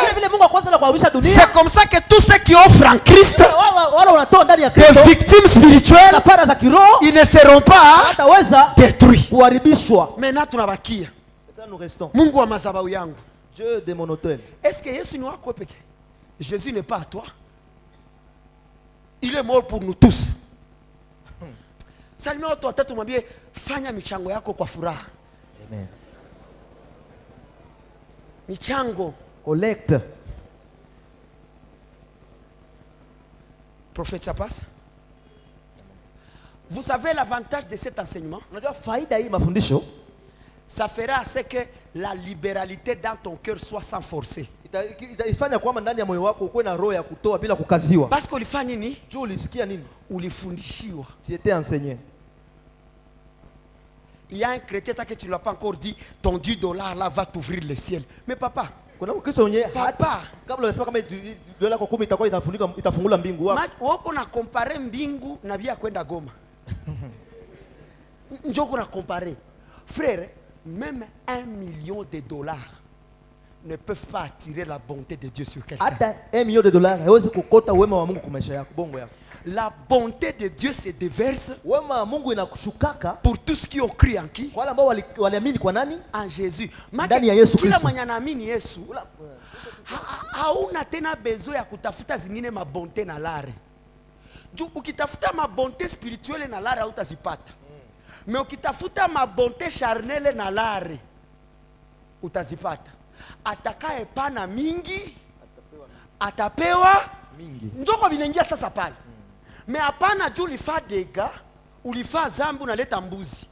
Speaker 3: c'est comme ça que tous ceux qui offrent en Christ des victimes spirituelles, ils ne seront pas détruits. Maintenant,
Speaker 2: nous restons.
Speaker 3: Mungu wa mazabau yangu.
Speaker 2: Dieu de mon hôtel.
Speaker 3: Est-ce que Yesu ni wako peke? Jésus n'est pas à toi. Il est mort pour nous tous. Salimia watu watatu mwambie fanya michango yako kwa furaha.
Speaker 2: Amen.
Speaker 3: Michango.
Speaker 2: Collecte.
Speaker 3: Prophète, ça passe? Vous savez l'avantage de cet enseignement? Ça fera à ce que la libéralité dans ton cœur soit sans forcer. Parce que ulifanya nini? Ulifundishiwa.
Speaker 2: Tu étais enseigné.
Speaker 3: Il y a un chrétien que tu ne l'as pas encore dit, ton $10 là va t'ouvrir le ciel. Mais papa, wako na compare mbingu na bia kwenda Goma. Njoko na compare. Frère, même $1 million ne peuvent pas attirer la bonté de Dieu sur quelqu'un.
Speaker 2: $1 million haiwezi kukota wema wa Mungu kwa maisha yako, bongo yako.
Speaker 3: La bonté de Dieu se déverse
Speaker 2: wema wa Mungu inakushukaka
Speaker 3: pour tous qui ont cru en qui?
Speaker 2: Wale ambao waliamini kwa nani?
Speaker 3: En Jésus.
Speaker 2: Ndani ya Yesu Kristo.
Speaker 3: Kila mwenye anaamini Yesu hauna tena besoin ya kutafuta zingine mabonte na lare. Juu ukitafuta mabonte spirituelle na lare hautazipata. Mais ukitafuta mabonte charnelle na lare utazipata. Atakaye pana mingi atapewa mingi. Njoko vinaingia sasa pale. Mais hapana juu ulifaa dega, ulifaa zambi unaleta mbuzi.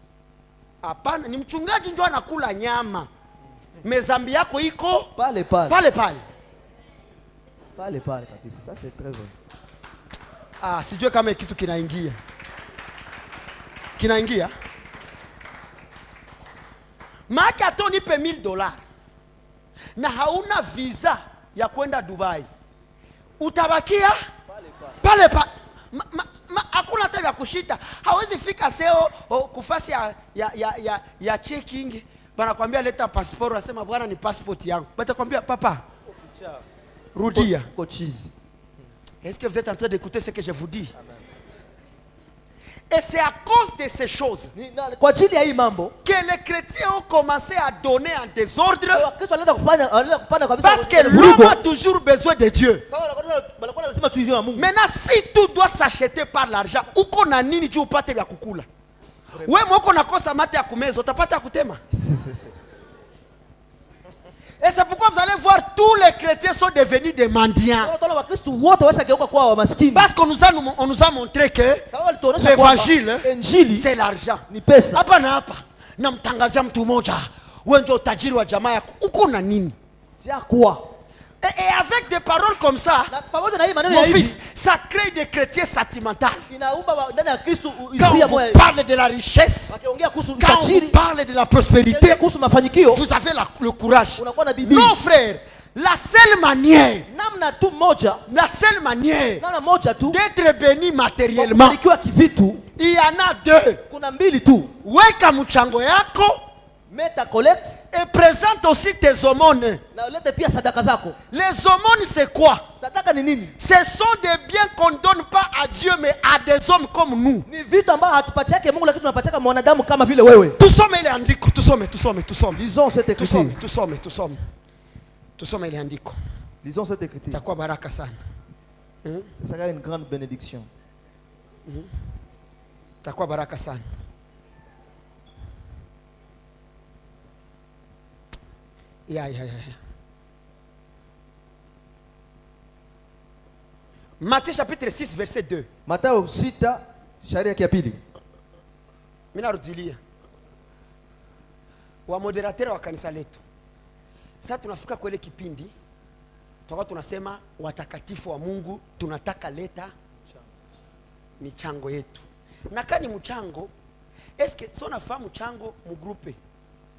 Speaker 3: Hapana, ni mchungaji ndio anakula nyama. Mezambi yako iko
Speaker 2: pale pale.
Speaker 3: Pale pale.
Speaker 2: Pale pale kabisa. Ça c'est très vrai.
Speaker 3: Sijue kama kitu kinaingia. Kinaingia? Maki atonipe $1000 na hauna visa ya kwenda Dubai. Utabakia pale pale. Hakuna hata ya kushita. Hawezi fika seo kufasi ya checking. Banakwambia leta passport, unasema bwana ni passport yangu. Batakwambia papa, rudia. Est-ce que vous êtes en train d'écouter ce que je vous dis? Amen. Et c'est à cause de ces choses que les chrétiens ont commencé à donner en désordre, parce que l'homme a toujours besoin de Dieu. Maintenant, si tout doit s'acheter par l'argent, où qu'on a nini tu upate ya kukula? Ouais, moi qu'on a kosa mate ya kumezo, utapata kutema. Et c'est pourquoi vous allez voir tous les chrétiens sont devenus des mendiants. Parce qu'on nous a montré que l'évangile c'est l'argent. Hapa na hapa namtangazia mtu mmoja, wewe ndio tajiri wa jamaa yako, uko na nini? Et avec des paroles comme ça, mon fils, ça crée des chrétiens sentimentaux. Quand on vous parle de la richesse, quand on vous parle de la prospérité, vous avez le courage. Non frère, la seule manière d'être béni matériellement, il y en a deux. Weka mchango yako,
Speaker 1: mets collecte
Speaker 3: et présente aussi tes aumônes. Les aumônes c'est quoi? Ce sont des biens qu'on ne donne pas à Dieu mais à des hommes comme nous. Tout sommes les andiko, tout sommes.
Speaker 1: Lisons cette écriture.
Speaker 3: Tout sommes les andiko.
Speaker 1: Lisons cette écriture.
Speaker 3: Takwa baraka sana.
Speaker 1: Ce sera une grande bénédiction.
Speaker 3: Takwa baraka sana. Matthieu chapitre 6 verset 2.
Speaker 1: Mathayo 6 sharia ya pili.
Speaker 3: Mimi narudilia. Wa moderator wa kanisa letu. Sasa tunafika kwa ile kipindi tutakuwa tunasema watakatifu wa Mungu tunataka leta michango yetu. Na kani mchango, eske so nafahamu mchango mu groupe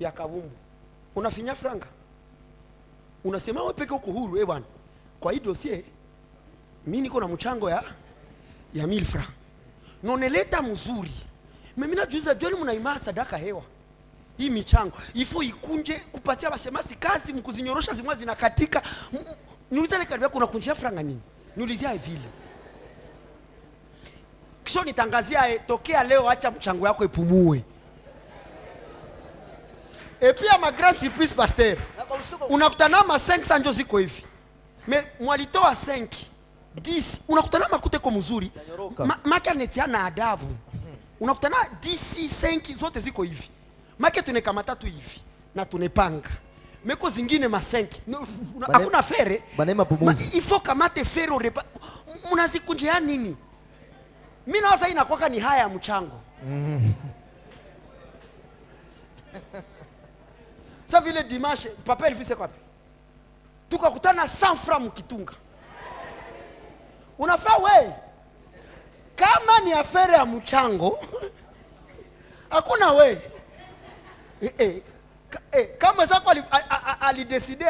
Speaker 3: ya Kabumbu. Unafinya franga. Unasema wewe peke uko huru bwana. Kwa hii dossier mimi niko na mchango ya 1000 francs. Noneleta mzuri. Mimi najuza joni mnaima sadaka hewa. Hii michango ifo ikunje kupatia bashemasi kazi mkuzinyorosha zimwa zinakatika. Niuliza ile karibia kuna kunjia franga nini? Niulizia vile. Kisha nitangazia tokea leo acha mchango yako ipumue. Et puis à ma grande surprise pasteur, unakutana ma 500 ndio ziko hivi. Mais mwalitoa 5, 10, unakutana makute kwa mzuri. Maka netia na adabu. Unakutana 10, 5 zote ziko hivi. Maka tunekamata tu hivi na tunepanga. Meko zingine ma 5. Hakuna fere. Il faut kamate fere repa. Unazikunjia nini? Mimi nawaza inakuwa ni haya mchango. Ça vile dimanche, papa il fait quoi? Tukakutana 100 francs mkitunga. Unafaa we. Kama ni afere ya mchango, hakuna we. Kama zako alideside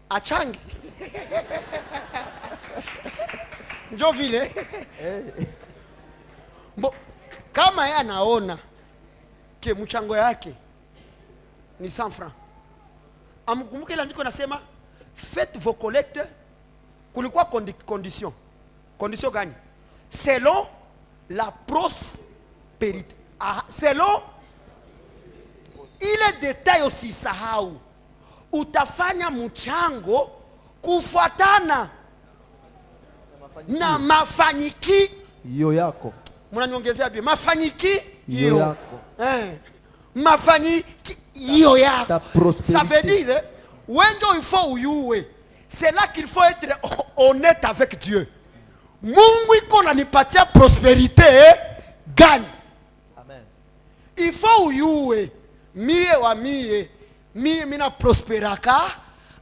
Speaker 3: achangi. Njo vile. Kama yeye anaona ke mchango yake ni 100 francs. Amkumbuke ile andiko nasema faites vos collectes, kulikuwa condition. Condition gani? Selon la prospérité. Selon ile détail aussi sahau. Utafanya mchango kufuatana na mafanyiki
Speaker 1: hiyo yako.
Speaker 3: Mnaniongezea bi mafanyiki hiyo yako. Mafanyiki hiyo yako. Ça veut dire wendo il faut uyue. C'est là qu'il faut être honnête avec Dieu. Mungu iko ananipatia prospérité gani?
Speaker 1: Amen.
Speaker 3: Il faut uyue. Mie mina prosperaka.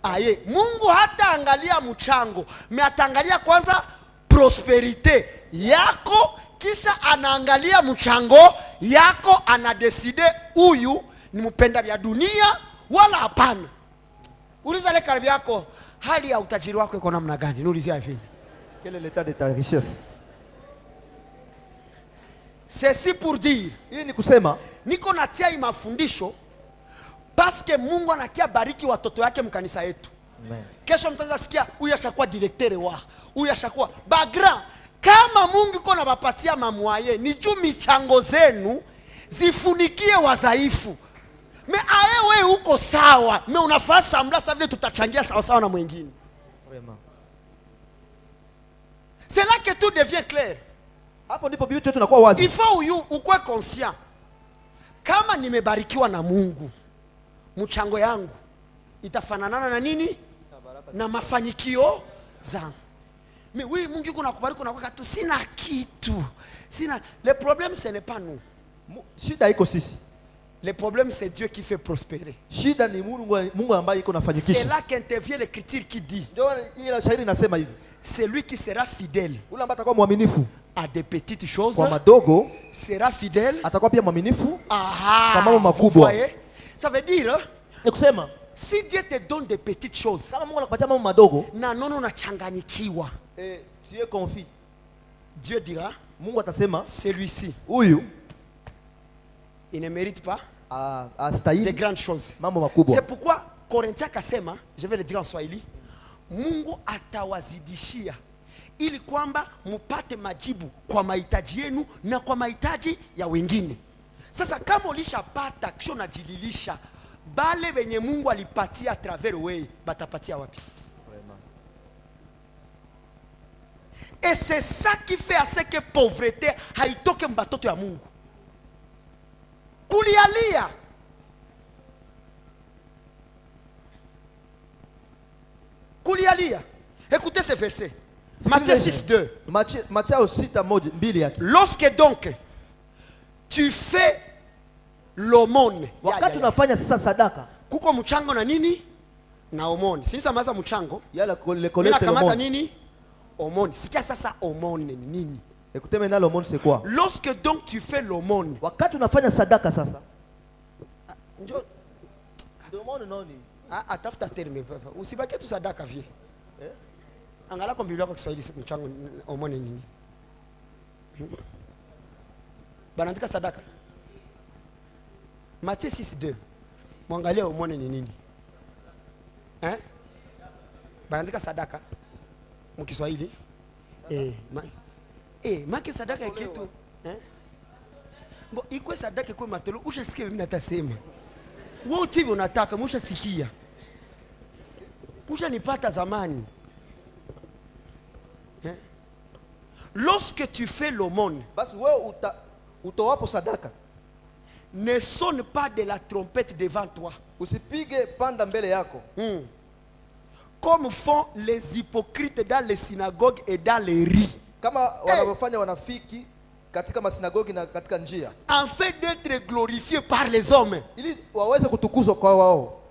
Speaker 3: Aye, Mungu hata angalia mchango, ataangalia kwanza prosperite yako, kisha anaangalia mchango yako, anadeside huyu ni mpenda vya dunia wala hapana. Uliza le karibu yako, hali ya utajiri wako iko namna gani? Niulizia hivi,
Speaker 2: quel est l'état de ta richesse?
Speaker 3: Ceci pour dire,
Speaker 2: hii ni kusema
Speaker 3: niko natia hii mafundisho paske Mungu anakia bariki watoto yake mkanisa yetu.
Speaker 2: Amen.
Speaker 3: Kesho mtaanza sikia huyu ashakuwa directeur wa, huyu ashakuwa bagra. Kama Mungu iko na bapatia mamwaye, ni juu michango zenu zifunikie wadhaifu. Me aewe uko sawa, me unafaa sambla sa vile tutachangia sawa sawa na mwingine.
Speaker 2: Vraiment.
Speaker 3: C'est là que tout devient clair.
Speaker 2: Hapo ndipo bibi yetu tunakuwa wazi.
Speaker 3: Il faut ukwe conscient. Kama nimebarikiwa na Mungu, mchango yangu itafanana na nini? Na mafanikio zangu. Mais oui, Mungu yuko nakubariki na kwa tu sina kitu. Sina. Le problème ce n'est pas nous.
Speaker 2: Shida iko sisi.
Speaker 3: Le problème c'est Dieu qui fait prospérer.
Speaker 2: Shida ni Mungu ambaye iko nafanyikisha.
Speaker 3: C'est là qu'intervient l'écriture qui dit.
Speaker 2: Ndio ile shairi inasema hivi.
Speaker 3: C'est lui qui sera fidèle.
Speaker 2: Ule ambaye atakuwa mwaminifu
Speaker 3: à des petites choses,
Speaker 2: kwa madogo
Speaker 3: sera fidèle,
Speaker 2: atakuwa pia mwaminifu
Speaker 3: kwa
Speaker 2: mambo makubwa.
Speaker 3: Ça veut dire,
Speaker 2: ni kusema
Speaker 3: si Dieu te donne des petites choses,
Speaker 2: kama Mungu anakupatia mambo madogo
Speaker 3: na nono unachanganyikiwa,
Speaker 2: tu es confus,
Speaker 3: Dieu dira,
Speaker 2: Mungu atasema
Speaker 3: celui-ci
Speaker 2: huyu
Speaker 3: il ne mérite pas
Speaker 2: des
Speaker 3: grandes choses.
Speaker 2: Mambo makubwa.
Speaker 3: C'est pourquoi Corinthiens kasema, je vais le dire en Swahili, Mungu atawazidishia ili kwamba mupate majibu kwa mahitaji yenu na kwa mahitaji ya wengine. Sasa kama ulishapata kisha unajililisha, bale wenye Mungu alipatia travers wewe batapatia wapi? Et c'est ça qui fait à ce que pauvreté haitoke mbatoto ya Mungu. Kulialia. Kulialia. Écoutez ce verset. Matthieu 6:2.
Speaker 2: Matthieu 6:2 yake.
Speaker 3: Lorsque donc tu fais l'aumône,
Speaker 2: wakati unafanya sasa sadaka,
Speaker 3: kuko mchango na nini? Na aumône. Si sasa mchango?
Speaker 2: Yala le collecte l'aumône.
Speaker 3: Nini? Aumône. Sikia sasa aumône ni nini?
Speaker 2: Écoutez maintenant l'aumône c'est quoi?
Speaker 3: Lorsque donc tu fais l'aumône,
Speaker 2: wakati unafanya sadaka sasa.
Speaker 3: Ndio
Speaker 2: l'aumône nani?
Speaker 3: Atafuta terme papa. Usibaki tu sadaka vie. Angalia kwa Biblia kwa Kiswahili mchango aumône nini? Banaandika sadaka. Matthieu 6:2. Mwangalia aumône ni nini? Banaandika sadaka mu Kiswahili. Maki sadaka ya kitu. Bo iko sadaka kwa matolo, ushasikia mimi natasema. Wewe tibi unataka, ushasikia. Ushanipata zamani. Lorsque tu fais l'aumône,
Speaker 2: basi wewe utowapo sadaka,
Speaker 3: ne sonne pas de la trompette devant toi.
Speaker 2: Usipige panda mbele yako.
Speaker 3: Comme font les hypocrites dans les synagogues et dans les rues.
Speaker 2: Kama wanavyofanya wanafiki katika masinagogi na katika njia.
Speaker 3: En fait d'être glorifiés par les hommes.
Speaker 2: Ili waweze kutukuzwa kwa wao.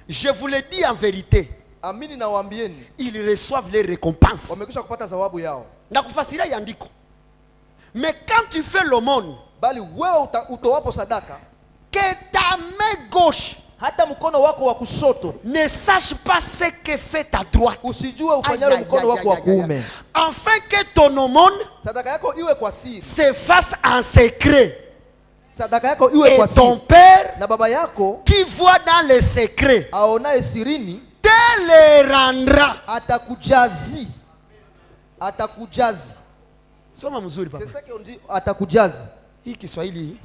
Speaker 3: Je vous le dis en vérité.
Speaker 2: Amini na waambieni.
Speaker 3: Ils reçoivent les récompenses.
Speaker 2: Wamekwisha kupata zawabu yao.
Speaker 3: Na kufasiria yandiko. Mais quand tu fais l'aumône,
Speaker 2: bali wewe utowapo sadaka,
Speaker 3: que ta main gauche,
Speaker 2: hata mkono wako wa kushoto,
Speaker 3: ne sache pas ce que fait ta droite.
Speaker 2: Usijue ufanyalo mkono wako wa kuume.
Speaker 3: Afin que ton aumône,
Speaker 2: sadaka yako iwe kwa siri,
Speaker 3: se fasse en secret.
Speaker 2: Sadaka yako iwe kwa siri.
Speaker 3: Ton père,
Speaker 2: na baba yako,
Speaker 3: qui voit dans le secret,
Speaker 2: aonaye sirini,
Speaker 3: te le rendra.
Speaker 2: Atakujazi.
Speaker 3: Soma mzuri papa.
Speaker 2: C'est ça qu'on dit, atakujazi.
Speaker 3: Hii Kiswahili.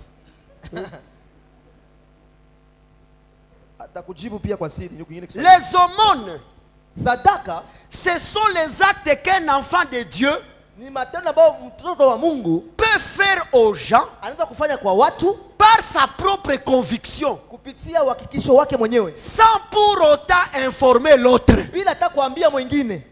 Speaker 2: Atakujibu pia kwa siri.
Speaker 3: Les aumônes,
Speaker 2: sadaka,
Speaker 3: ce sont les actes qu'un enfant de Dieu
Speaker 2: ni matendo ambayo mtoto wa Mungu
Speaker 3: peut faire aux gens,
Speaker 2: anaweza kufanya kwa watu
Speaker 3: par sa propre conviction,
Speaker 2: kupitia uhakikisho wake mwenyewe,
Speaker 3: sans pour autant informer l'autre,
Speaker 2: bila hata kuambia mwingine.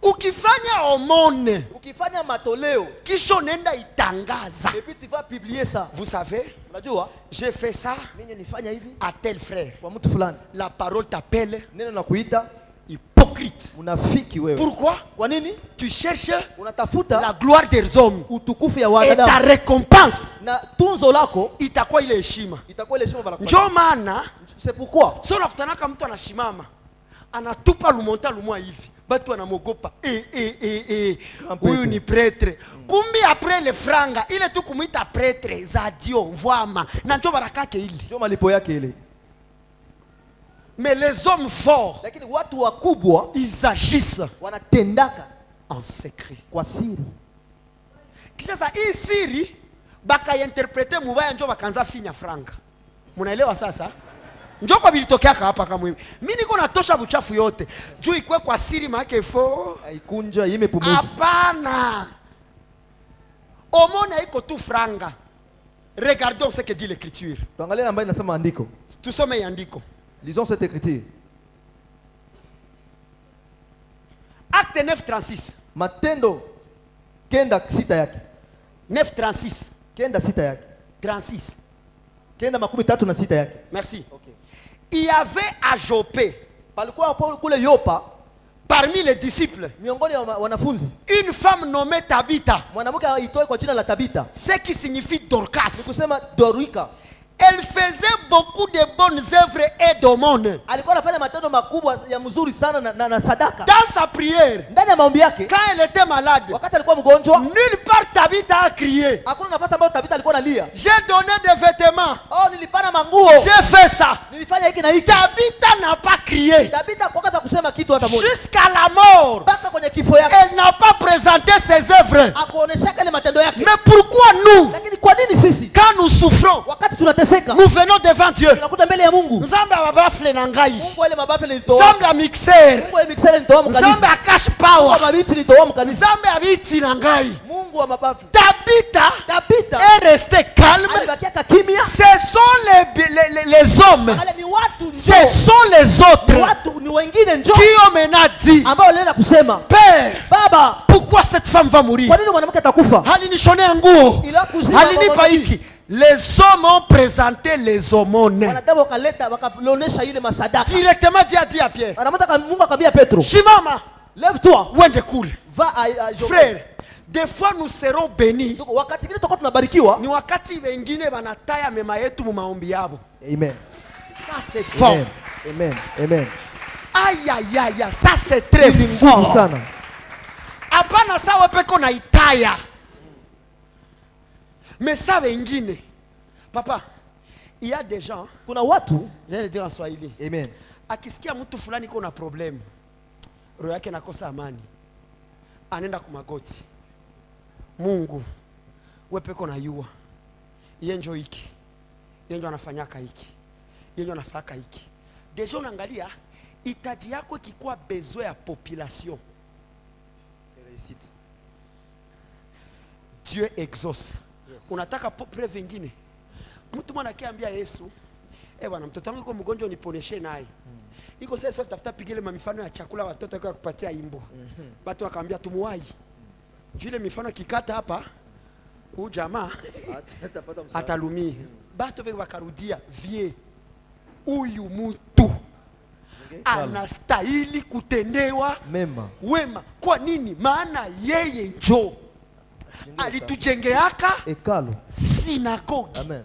Speaker 3: Ukifanya aumône,
Speaker 2: ukifanya matoleo,
Speaker 3: kisha nenda itangaza,
Speaker 2: et puis tu vas publier ça.
Speaker 3: Vous savez,
Speaker 2: unajua,
Speaker 3: j'ai fait ça
Speaker 2: mimi nilifanya hivi
Speaker 3: à tel frère.
Speaker 2: Kwa mtu fulani.
Speaker 3: La parole t'appelle,
Speaker 2: neno nakuita,
Speaker 3: Hypocrite.
Speaker 1: Unafiki wewe.
Speaker 3: Pourquoi?
Speaker 1: Kwa nini?
Speaker 3: Tu cherches
Speaker 1: unatafuta
Speaker 3: la gloire des hommes.
Speaker 1: Utukufu ya
Speaker 3: Et
Speaker 1: wanadamu.
Speaker 3: ta récompense
Speaker 1: Na tunzo lako
Speaker 3: itakuwa ile heshima.
Speaker 1: Itakuwa ile heshima bala.
Speaker 3: Njoo maana
Speaker 1: c'est pourquoi.
Speaker 3: Sio nakutanaka mtu anashimama. Anatupa lumonta lumwa hivi. Batu wanamogopa. Huyu ni prêtre. Kumbi après le franga, ile tu kumuita prêtre za Dio mvwama. Na njoo barakake ile.
Speaker 1: Njoo malipo yake ile.
Speaker 3: Mais les hommes forts,
Speaker 1: lakini watu wakubwa,
Speaker 3: ils agissent
Speaker 1: wanatendaka
Speaker 3: en secret.
Speaker 1: Kwa siri.
Speaker 3: Kisha sasa hii siri baka interprete mubaya njoo bakanza finya franga. Munaelewa sasa? Njoo kwa bilitokea hapa kama mimi. Mimi niko natosha buchafu yote. Juu ikwe kwa siri maana fo.
Speaker 1: Haikunja imepumuzi.
Speaker 3: Hapana. Omona iko tu franga. Regardons ce que dit l'écriture.
Speaker 1: Tuangalie ambayo inasema andiko.
Speaker 3: Tusome andiko.
Speaker 1: Lisons cette écriture.
Speaker 3: Acte 9:36.
Speaker 1: Matendo kenda sita yake.
Speaker 3: 9:36.
Speaker 1: Kenda sita yake.
Speaker 3: 36.
Speaker 1: Kenda 36 yake.
Speaker 3: Merci. Okay. Il y avait à Joppe,
Speaker 1: palikuwa kule Yopa,
Speaker 3: parmi les disciples,
Speaker 1: miongoni mwa wanafunzi,
Speaker 3: une femme nommée Tabitha,
Speaker 1: mwanamke aitwaye kwa jina la Tabitha,
Speaker 3: ce qui signifie Dorcas.
Speaker 1: Ni kusema Dorika.
Speaker 3: Elle faisait beaucoup de bonnes œuvres et d'aumônes.
Speaker 1: Alikuwa anafanya matendo makubwa ya mzuri sana na sadaka.
Speaker 3: Dans sa prière,
Speaker 1: ndani ya maombi yake,
Speaker 3: quand elle était malade,
Speaker 1: wakati alikuwa mgonjwa,
Speaker 3: nulle part Tabitha a crié.
Speaker 1: Hakuna nafasi ambayo Tabitha alikuwa analia.
Speaker 3: J'ai donné des vêtements.
Speaker 1: Oh, nilipana manguo.
Speaker 3: J'ai fait ça.
Speaker 1: Nilifanya hiki na hiki.
Speaker 3: Tabitha n'a pas crié.
Speaker 1: Tabitha kwa kusema kitu hata moja.
Speaker 3: Jusqu'à la mort.
Speaker 1: Mpaka kwenye kifo yake.
Speaker 3: Elle n'a pas présenté ses œuvres.
Speaker 1: Akuonesha kile matendo yake.
Speaker 3: Mais pourquoi nous?
Speaker 1: Lakini kwa nini sisi?
Speaker 3: Quand nous souffrons,
Speaker 1: wakati tunateseka,
Speaker 3: nous venons devant Dieu.
Speaker 1: Tunakuta mbele ya Mungu.
Speaker 3: Nzambe abafle na ngai.
Speaker 1: Mungu ile mabafle nilitoa.
Speaker 3: Nzambe a mixer.
Speaker 1: Mungu ile mixer nilitoa mkanisa.
Speaker 3: Nzambe a cash power.
Speaker 1: Mungu mabiti nilitoa mkanisa.
Speaker 3: Nzambe abiti na ngai.
Speaker 1: Mungu wa mabafle.
Speaker 3: Tabitha est resté calme.
Speaker 1: Alibakia kimya.
Speaker 3: Ce sont les hommes. Ce sont les autres qui ont maintenant dit,
Speaker 1: ambao walienda kusema,
Speaker 3: Père,
Speaker 1: Baba,
Speaker 3: pourquoi cette femme va mourir?
Speaker 1: Kwa nini mwanamke atakufa?
Speaker 3: Halinishonea nguo. Halinipa hiki. Les hommes ont présenté les aumônes.
Speaker 1: Wanadamu wakaleta wakalonesha ile masadaka.
Speaker 3: Directement dit à Pierre.
Speaker 1: Anamtaka Mungu akamwambia Petro,
Speaker 3: Shimama,
Speaker 1: lève-toi.
Speaker 3: Wende cool.
Speaker 1: Va à
Speaker 3: frère. Des fois nous serons bénis.
Speaker 1: Wakati ngine tutakuwa tunabarikiwa.
Speaker 3: Ni wakati wengine wanataya mema yetu mu maombi yabo.
Speaker 1: Amen.
Speaker 3: Ça c'est fort.
Speaker 1: Amen. Amen.
Speaker 3: Aïe aïe aïe, ça c'est très fort.
Speaker 1: Sana.
Speaker 3: Hapana sawa peko na itaya. Mais ça wengine. Papa, il y a des gens,
Speaker 1: kuna watu,
Speaker 3: je vais le dire en Swahili.
Speaker 1: Amen.
Speaker 3: Akisikia mtu fulani kuna problem, roho yake nakosa amani. Anaenda kumagoti. Mungu, wewe peko na yua. Yenjo hiki. Yenjo anafanyaka hiki. Yenjo anafaka hiki. Deja unaangalia itaji yako ikikuwa besoin ya population.
Speaker 1: Réussite.
Speaker 3: Dieu exauce. Yes. Unataka preuve nyingine? Mtu mwana akiambia Yesu, bwana mtoto wangu yuko mgonjwa niponeshe naye. Iko sasa tafuta pigile mifano ya chakula watoto kwa kupatia imbo. Watu wakaambia tumuwai. Jule mifano kikata hapa, huyu jamaa atalumia. Bato wake wakarudia vie. Huyu mtu anastahili kutendewa wema. Kwa nini? Maana yeye njoo alitujengeaka
Speaker 1: hekalu,
Speaker 3: sinagogi.
Speaker 1: Amen.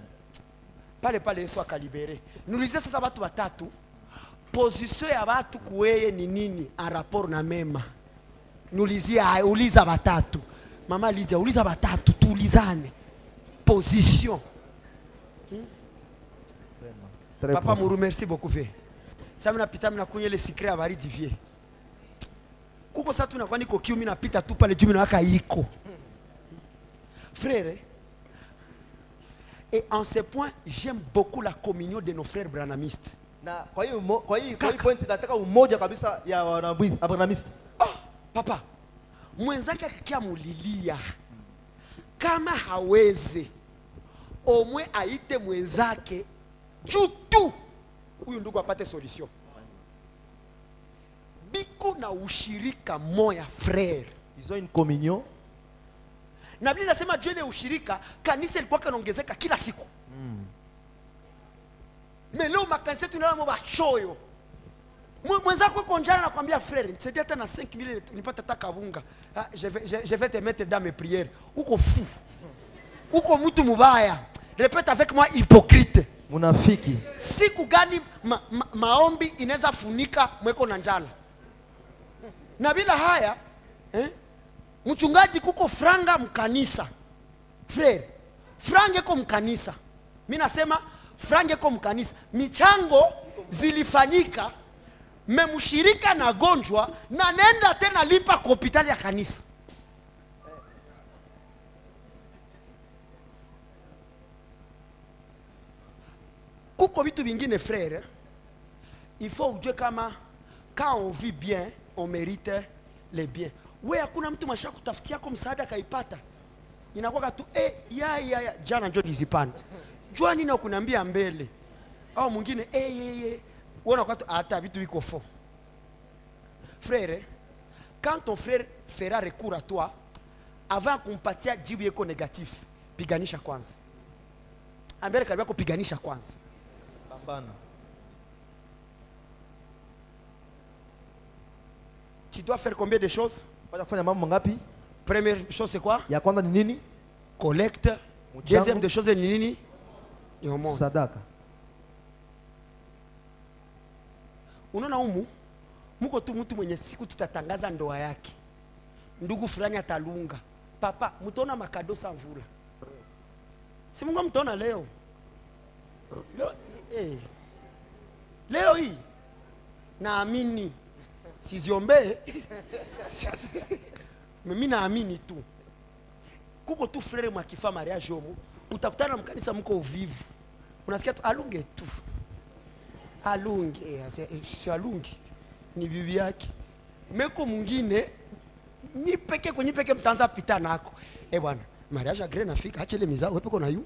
Speaker 3: Pale Yesu akalibere. Nulize sasa watu watatu, position ya watu kuweye ni nini en rapport na mema. Nulizia uliza watatu. Mama Lydia uliza watatu tuulizane. Position. Papa Mourou, merci beaucoup vie. Sasa mimi napita mimi nakunya ile secret ya baridi vie. Kuko sasa tunakuwa niko kiu mimi napita tu pale juu mimi nawaka iko. Frère, et en ce point, j'aime beaucoup la communion de nos frères branamistes.
Speaker 1: Na kwa hiyo point nataka umoja kabisa ya branamistes.
Speaker 3: Papa, mwenzake akikia mulilia kama hawezi omwe aite mwenzake juu tu huyu ndugu apate solution. Biko na ushirika moya frère.
Speaker 1: Ils ont une communion.
Speaker 3: Na Biblia inasema juu ile ushirika kanisa ilikuwa kanaongezeka kila siku. Mais leo makanisa tunaona machoyo. Mwenzako uko njana nakwambia frère, nisaidie hata na 5000 nipate hata kabunga. Je vais te mettre dans mes prières. Uko fou. Uko mtu mubaya. Répète avec moi, hypocrite.
Speaker 1: Munafiki.
Speaker 3: Siku gani maombi inaweza funika mweko na njala? Na bila haya, mchungaji kuko franga mkanisa. Frère, franga iko mkanisa. Mimi nasema franga iko mkanisa. Michango zilifanyika, memshirika na gonjwa na nenda tena lipa kwa hospitali ya kanisa. Kuko vitu vingine frère, il faut ujue kama quand on vit bien, on mérite les biens. Wewe hakuna mtu masha kutafutia kwa msaada kaipata. Inakuwa tu ya jana njoo nizipanda. Jua nini ukuniambia mbele. Au mwingine unaona kwa hata vitu viko faux. Frère, quand ton frère fera recours à toi, avant kumpatia jibu yako négatif, piganisha kwanza. Ambele kabla kupiganisha kwanza.
Speaker 1: Pambana.
Speaker 3: Tu dois faire combien de choses?
Speaker 1: Fanya mambo ngapi?
Speaker 3: Première chose c'est quoi?
Speaker 1: Ya kwanza ni nini?
Speaker 3: Collecte. Deuxième de chose ni nini? Ni homo.
Speaker 1: Sadaka.
Speaker 3: Unaona humu muko tu mtu mwenye siku tutatangaza ndoa yake. Ndugu fulani atalunga. Papa, mtaona makado sa mvula. Si Mungu mtaona leo. Leo hii naamini siziombe. Mimi naamini tu. Kuko tu frère mwakifa mariage homo, utakutana mkanisa mko uvivu. Unasikia tu alunge tu. Alunge, si alunge. Ni bibi yake. Meko mwingine ni peke kwenye peke mtanza pita nako. Bwana, mariage agree nafika, acha ile mizao wewe na yu.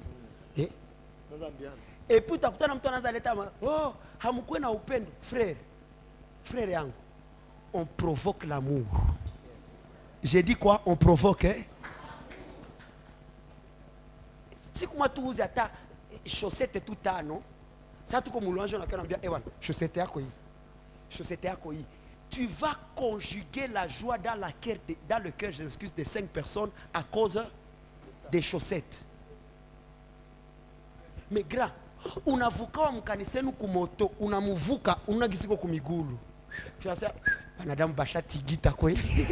Speaker 1: Nazambiana.
Speaker 3: Et puis utakutana mtu anaanza leta hamkuwe na upendo. Frère yangu, on provoque l'amour. J'ai dit quoi? On provoque, siku matuuzi hata chaussette tout tano. Sasa tuko mulwanjo na kanambia bwana, chaussette yako hii. Tu vas conjuguer la joie dans le cœur, je m'excuse, de 5 personnes à cause des chaussettes. Mais grand, unavuka wa mkanisenu kumoto, unamuvuka, unagisiko kumigulu. Tunasema wanadamu bashati gita kweli.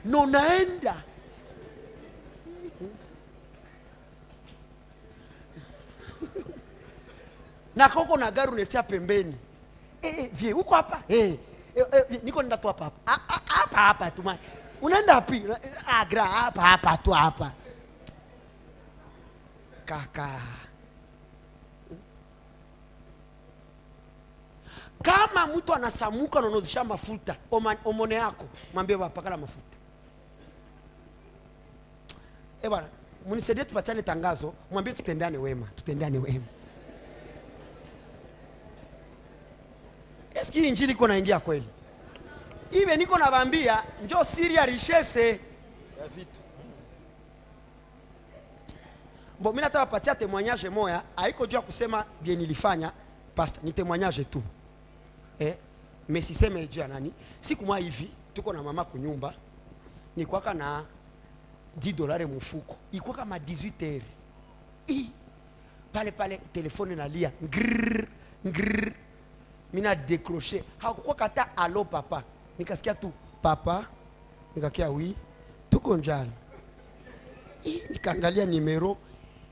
Speaker 3: No naenda. Na koko na gari unetia pembeni. Vie, uko hapa? Niko nenda tu hapa. Hapa tu. Unaenda wapi? Gra hapa tu hapa. Kaka. Kama mtu anasamuka na unozisha mafuta, omone yako, mwambie wapakala mafuta. Bwana, munisaidie tupatane tangazo, mwambie tutendane wema. Eski injili iko naingia kweli? Iwe niko nawaambia njoo siri ya richesse
Speaker 1: ya vitu.
Speaker 3: Bon, mimi nataka kupatia témoignage moya, haiko jua kusema bien nilifanya, pastor, ni témoignage tu. Mais si sema jua nani? Siku mwa hivi tuko na mama kunyumba, ni kwaka na $10 mfuko. Iko kama 18h. Pale telefone nalia. Ngr. Mina décroché. Hakukuwa kata allo papa. Nikasikia tu papa. Nikakia oui. Tuko njala. Nikaangalia nimero,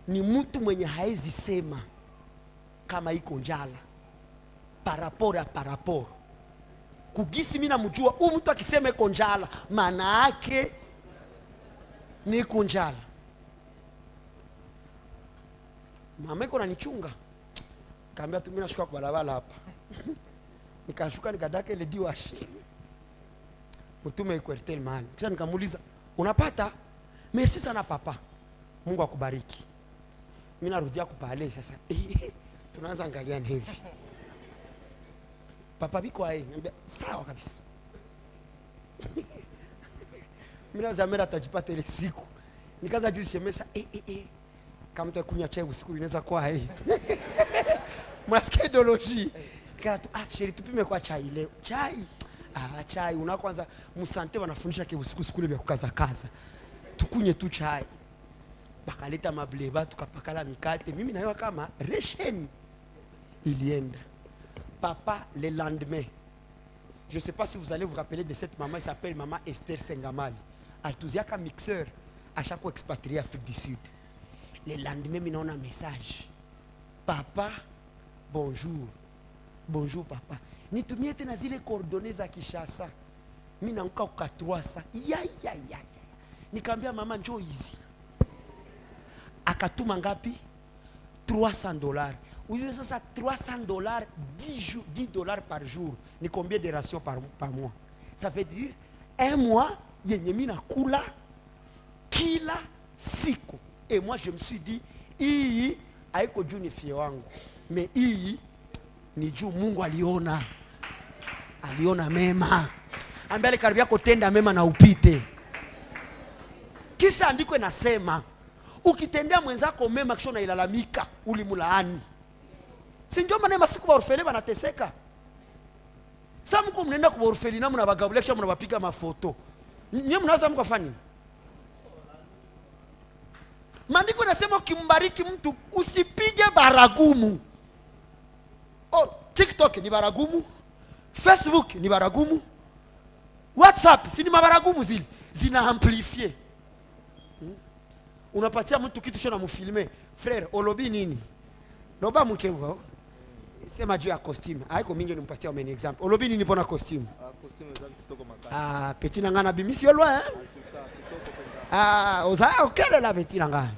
Speaker 3: ni mtu mwenye haezi sema kama iko njala. Par rapport. Kugisi mina mjua mtu akisema iko njala, maana yake ni iko njala. Mama iko nanichunga. Kaambia tu mimi nashuka kwa barabara hapa. Nikashuka nikadaka ile diwash. Mtume iko Airtel mahali. Kisha nikamuuliza, "Unapata?" "Merci sana papa. Mungu akubariki." Mimi narudia kupale sasa. Tunaanza angalia hivi. Papa biko niambia sawa kabisa. Mimi nazamera tajipata ile siku. Nikaanza juzi shemesa kama mtu akunywa chai usiku inaweza kuwa Mnasikia ideology. Katu, sheri tupime kwa chai leo. Chai. Chai unakwanza msante wanafundisha ke usiku sikule vya kukaza. Tukunye tu chai. Bakaleta mableba tukapakala mikate. Mimi nayo kama resheni ilienda. Papa le lendemain. Je ne sais pas si vous allez vous rappeler de cette maman, elle s'appelle maman Esther Sengamali. Altuziaka mixeur à chaque fois expatrié Afrique du Sud. Le lendemain, il y a un message. Papa, bonjour. Bonjour papa. Nitumie tena zile coordonnées za Kishasa. Mimi naanguka kwa 300. Ya. Nikamwambia mama njoo hizi. Akatuma ngapi? $300. Aujourd'hui, ça $300, $10 par jour. Ni combien de rations par mois? Ça veut dire un mois, yenye mina kula kila siku. Et moi, je me suis dit, hii haiko juu ni fie wangu. Mais hii ni juu Mungu aliona. Aliona mema. Ambele karibia kutenda mema na upite. Kisha andiko inasema, ukitendea mwenzako mema kisha unailalamika, ulimlaani. Si ndio maana masiku ba orfele banateseka. Sasa mko mnaenda kwa orfeli na mnabagabulia kisha mnabapiga mafoto. Nyinyi mnaanza mkafanya nini? Maandiko nasema ukimbariki mtu usipige baragumu. TikTok ni baragumu. Facebook ni baragumu. WhatsApp si ni mabaragumu zile. Zina amplifier. Unapatia mtu kitu shona mufilme. Frère, olobi nini? Loba mkembo. Sema juu ya costume. Haiko mingi nimpatia un exemple. Olobi nini pona costume?
Speaker 2: Costume za kitoko makali.
Speaker 3: Petit nangana bimisi yo loin. Oza okele la petit nangana.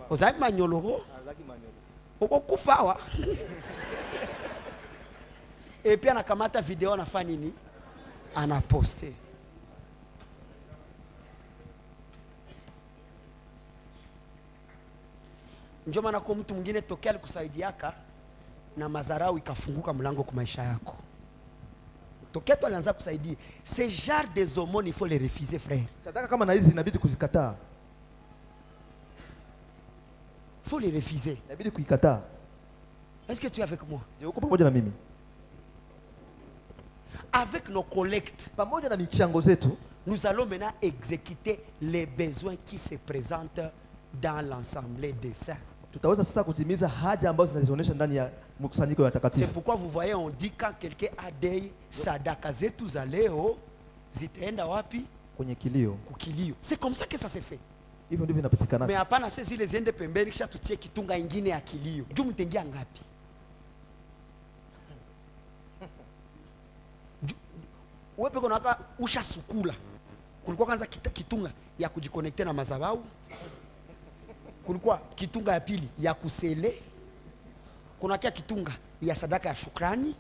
Speaker 3: Oza manyolo.
Speaker 2: Azaki manyolo.
Speaker 3: Oko kufawa. Et puis anakamata video anafanya nini? Anaposte. Njoo maana kwa mtu mwingine tokea alikusaidiaka na mazarau ikafunguka mlango kwa maisha yako. Tokea tu alianza kusaidia. Ces genres des aumônes il faut les refuser frère.
Speaker 1: Sadaka kama na hizi inabidi kuzikataa.
Speaker 3: Faut les refuser.
Speaker 1: Inabidi kuikataa.
Speaker 3: Est-ce que tu es avec moi?
Speaker 1: Je uko pamoja na mimi?
Speaker 3: Avec nos collectes,
Speaker 1: pamoja na michango zetu,
Speaker 3: nous allons maintenant exécuter les besoins qui se présentent dans l'assemblée des saints.
Speaker 1: Tutaweza sasa kutimiza haja ambazo zinazionyesha ndani ya mkusanyiko wa takatifu.
Speaker 3: C'est pourquoi vous voyez on dit quand quelqu'un a des sadaka zetu za leo zitaenda wapi?
Speaker 1: Kwenye kilio.
Speaker 3: Kukilio. C'est comme ça que ça se fait.
Speaker 1: Hivyo ndivyo inapatikana.
Speaker 3: Mais hapana sisi zile ziende pembeni kisha tutie kitunga ingine ya kilio. Juu mtengia ngapi? Wewe peko naka usha sukula. Kulikuwa kwanza kitunga ya kujiconnecter na madhabahu. Kulikuwa kitunga ya pili ya kusele. Kuna kia kitunga ya sadaka ya shukrani.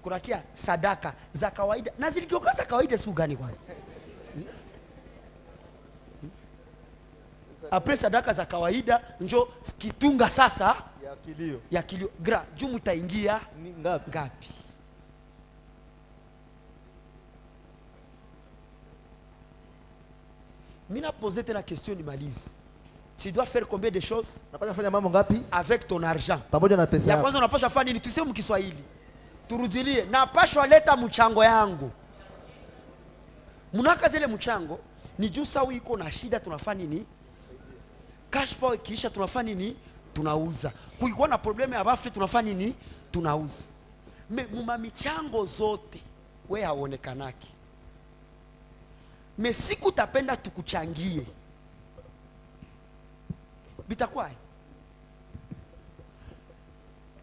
Speaker 3: Kuna kia sadaka za kawaida. Na zilikioka za kawaida si gani kwanza? Après sadaka za kawaida njo kitunga sasa
Speaker 1: ya kilio.
Speaker 3: Ya kilio. Gra, jumu taingia ngapi? Mina posé la question de Malise. Tu dois faire combien de choses? Avec ton argent. Ya kwanza unapaswa fanya nini? Tuseme mkiswahili. Turudilie. Napaswa leta mchango yangu. Munaka zile mchango ni juu sawa iko na shida tunafanya nini? Cash power kisha tunafanya nini? Tunauza. Kuikuwa na probleme ya bafu tunafanya nini? Tunauza. Muma michango zote wewe haonekanaki. Mais si kutapenda tukuchangie bitakuwa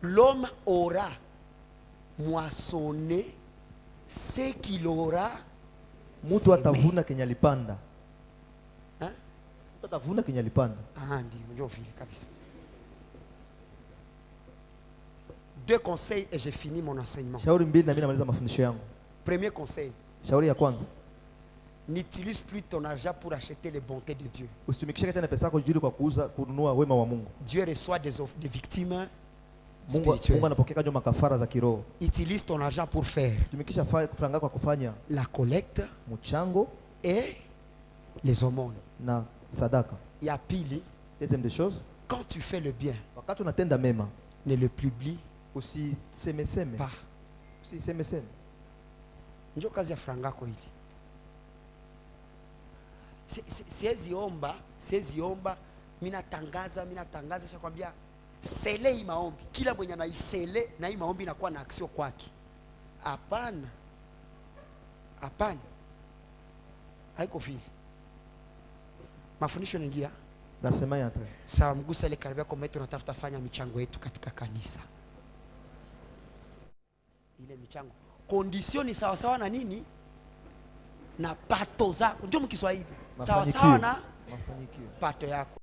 Speaker 3: l'homme aura moissonné ce qu'il aura.
Speaker 1: Mtu atavuna kenye alipanda. Mtu atavuna kenye alipanda.
Speaker 3: Ndio vile kabisa. Deux conseils et j'ai fini mon enseignement.
Speaker 1: Shauri mbili na mimi namaliza mafundisho yangu.
Speaker 3: Premier conseil.
Speaker 1: Shauri ya kwanza.
Speaker 3: N'utilise plus ton argent pour acheter les bontés de Dieu.
Speaker 1: Usitumikishe tena pesa yako juu kwa kuuza kununua wema wa Mungu.
Speaker 3: Dieu reçoit des victimes.
Speaker 1: Mungu anapokea kama makafara za kiroho.
Speaker 3: Utilise ton argent pour faire.
Speaker 1: Tumikisha franga kwa kufanya
Speaker 3: la collecte,
Speaker 1: mchango
Speaker 3: et les aumônes.
Speaker 1: Na sadaka.
Speaker 3: Ya pili,
Speaker 1: deuxième des choses,
Speaker 3: quand tu fais le bien,
Speaker 1: wakati unatenda mema,
Speaker 3: ne le publie
Speaker 1: usisemeseme
Speaker 3: pas.
Speaker 2: Si seme.
Speaker 3: Njoo kazi ya frangako hili. Siwezi omba, mimi natangaza shakwambia sele hii maombi. Kila mwenye anaisele na hii maombi inakuwa na aksio kwake. Hapana. Haiko vile. Mafundisho ningia.
Speaker 2: Nasema yatre.
Speaker 3: Sawa, mgusa ile karibia kwa mtu unatafuta fanya michango yetu katika kanisa. Ile michango. Condition ni sawa sawa na nini? Na pato zako. Ndio mkiswahili. Sawa sawa na
Speaker 2: mafanikio.
Speaker 3: Pato yako.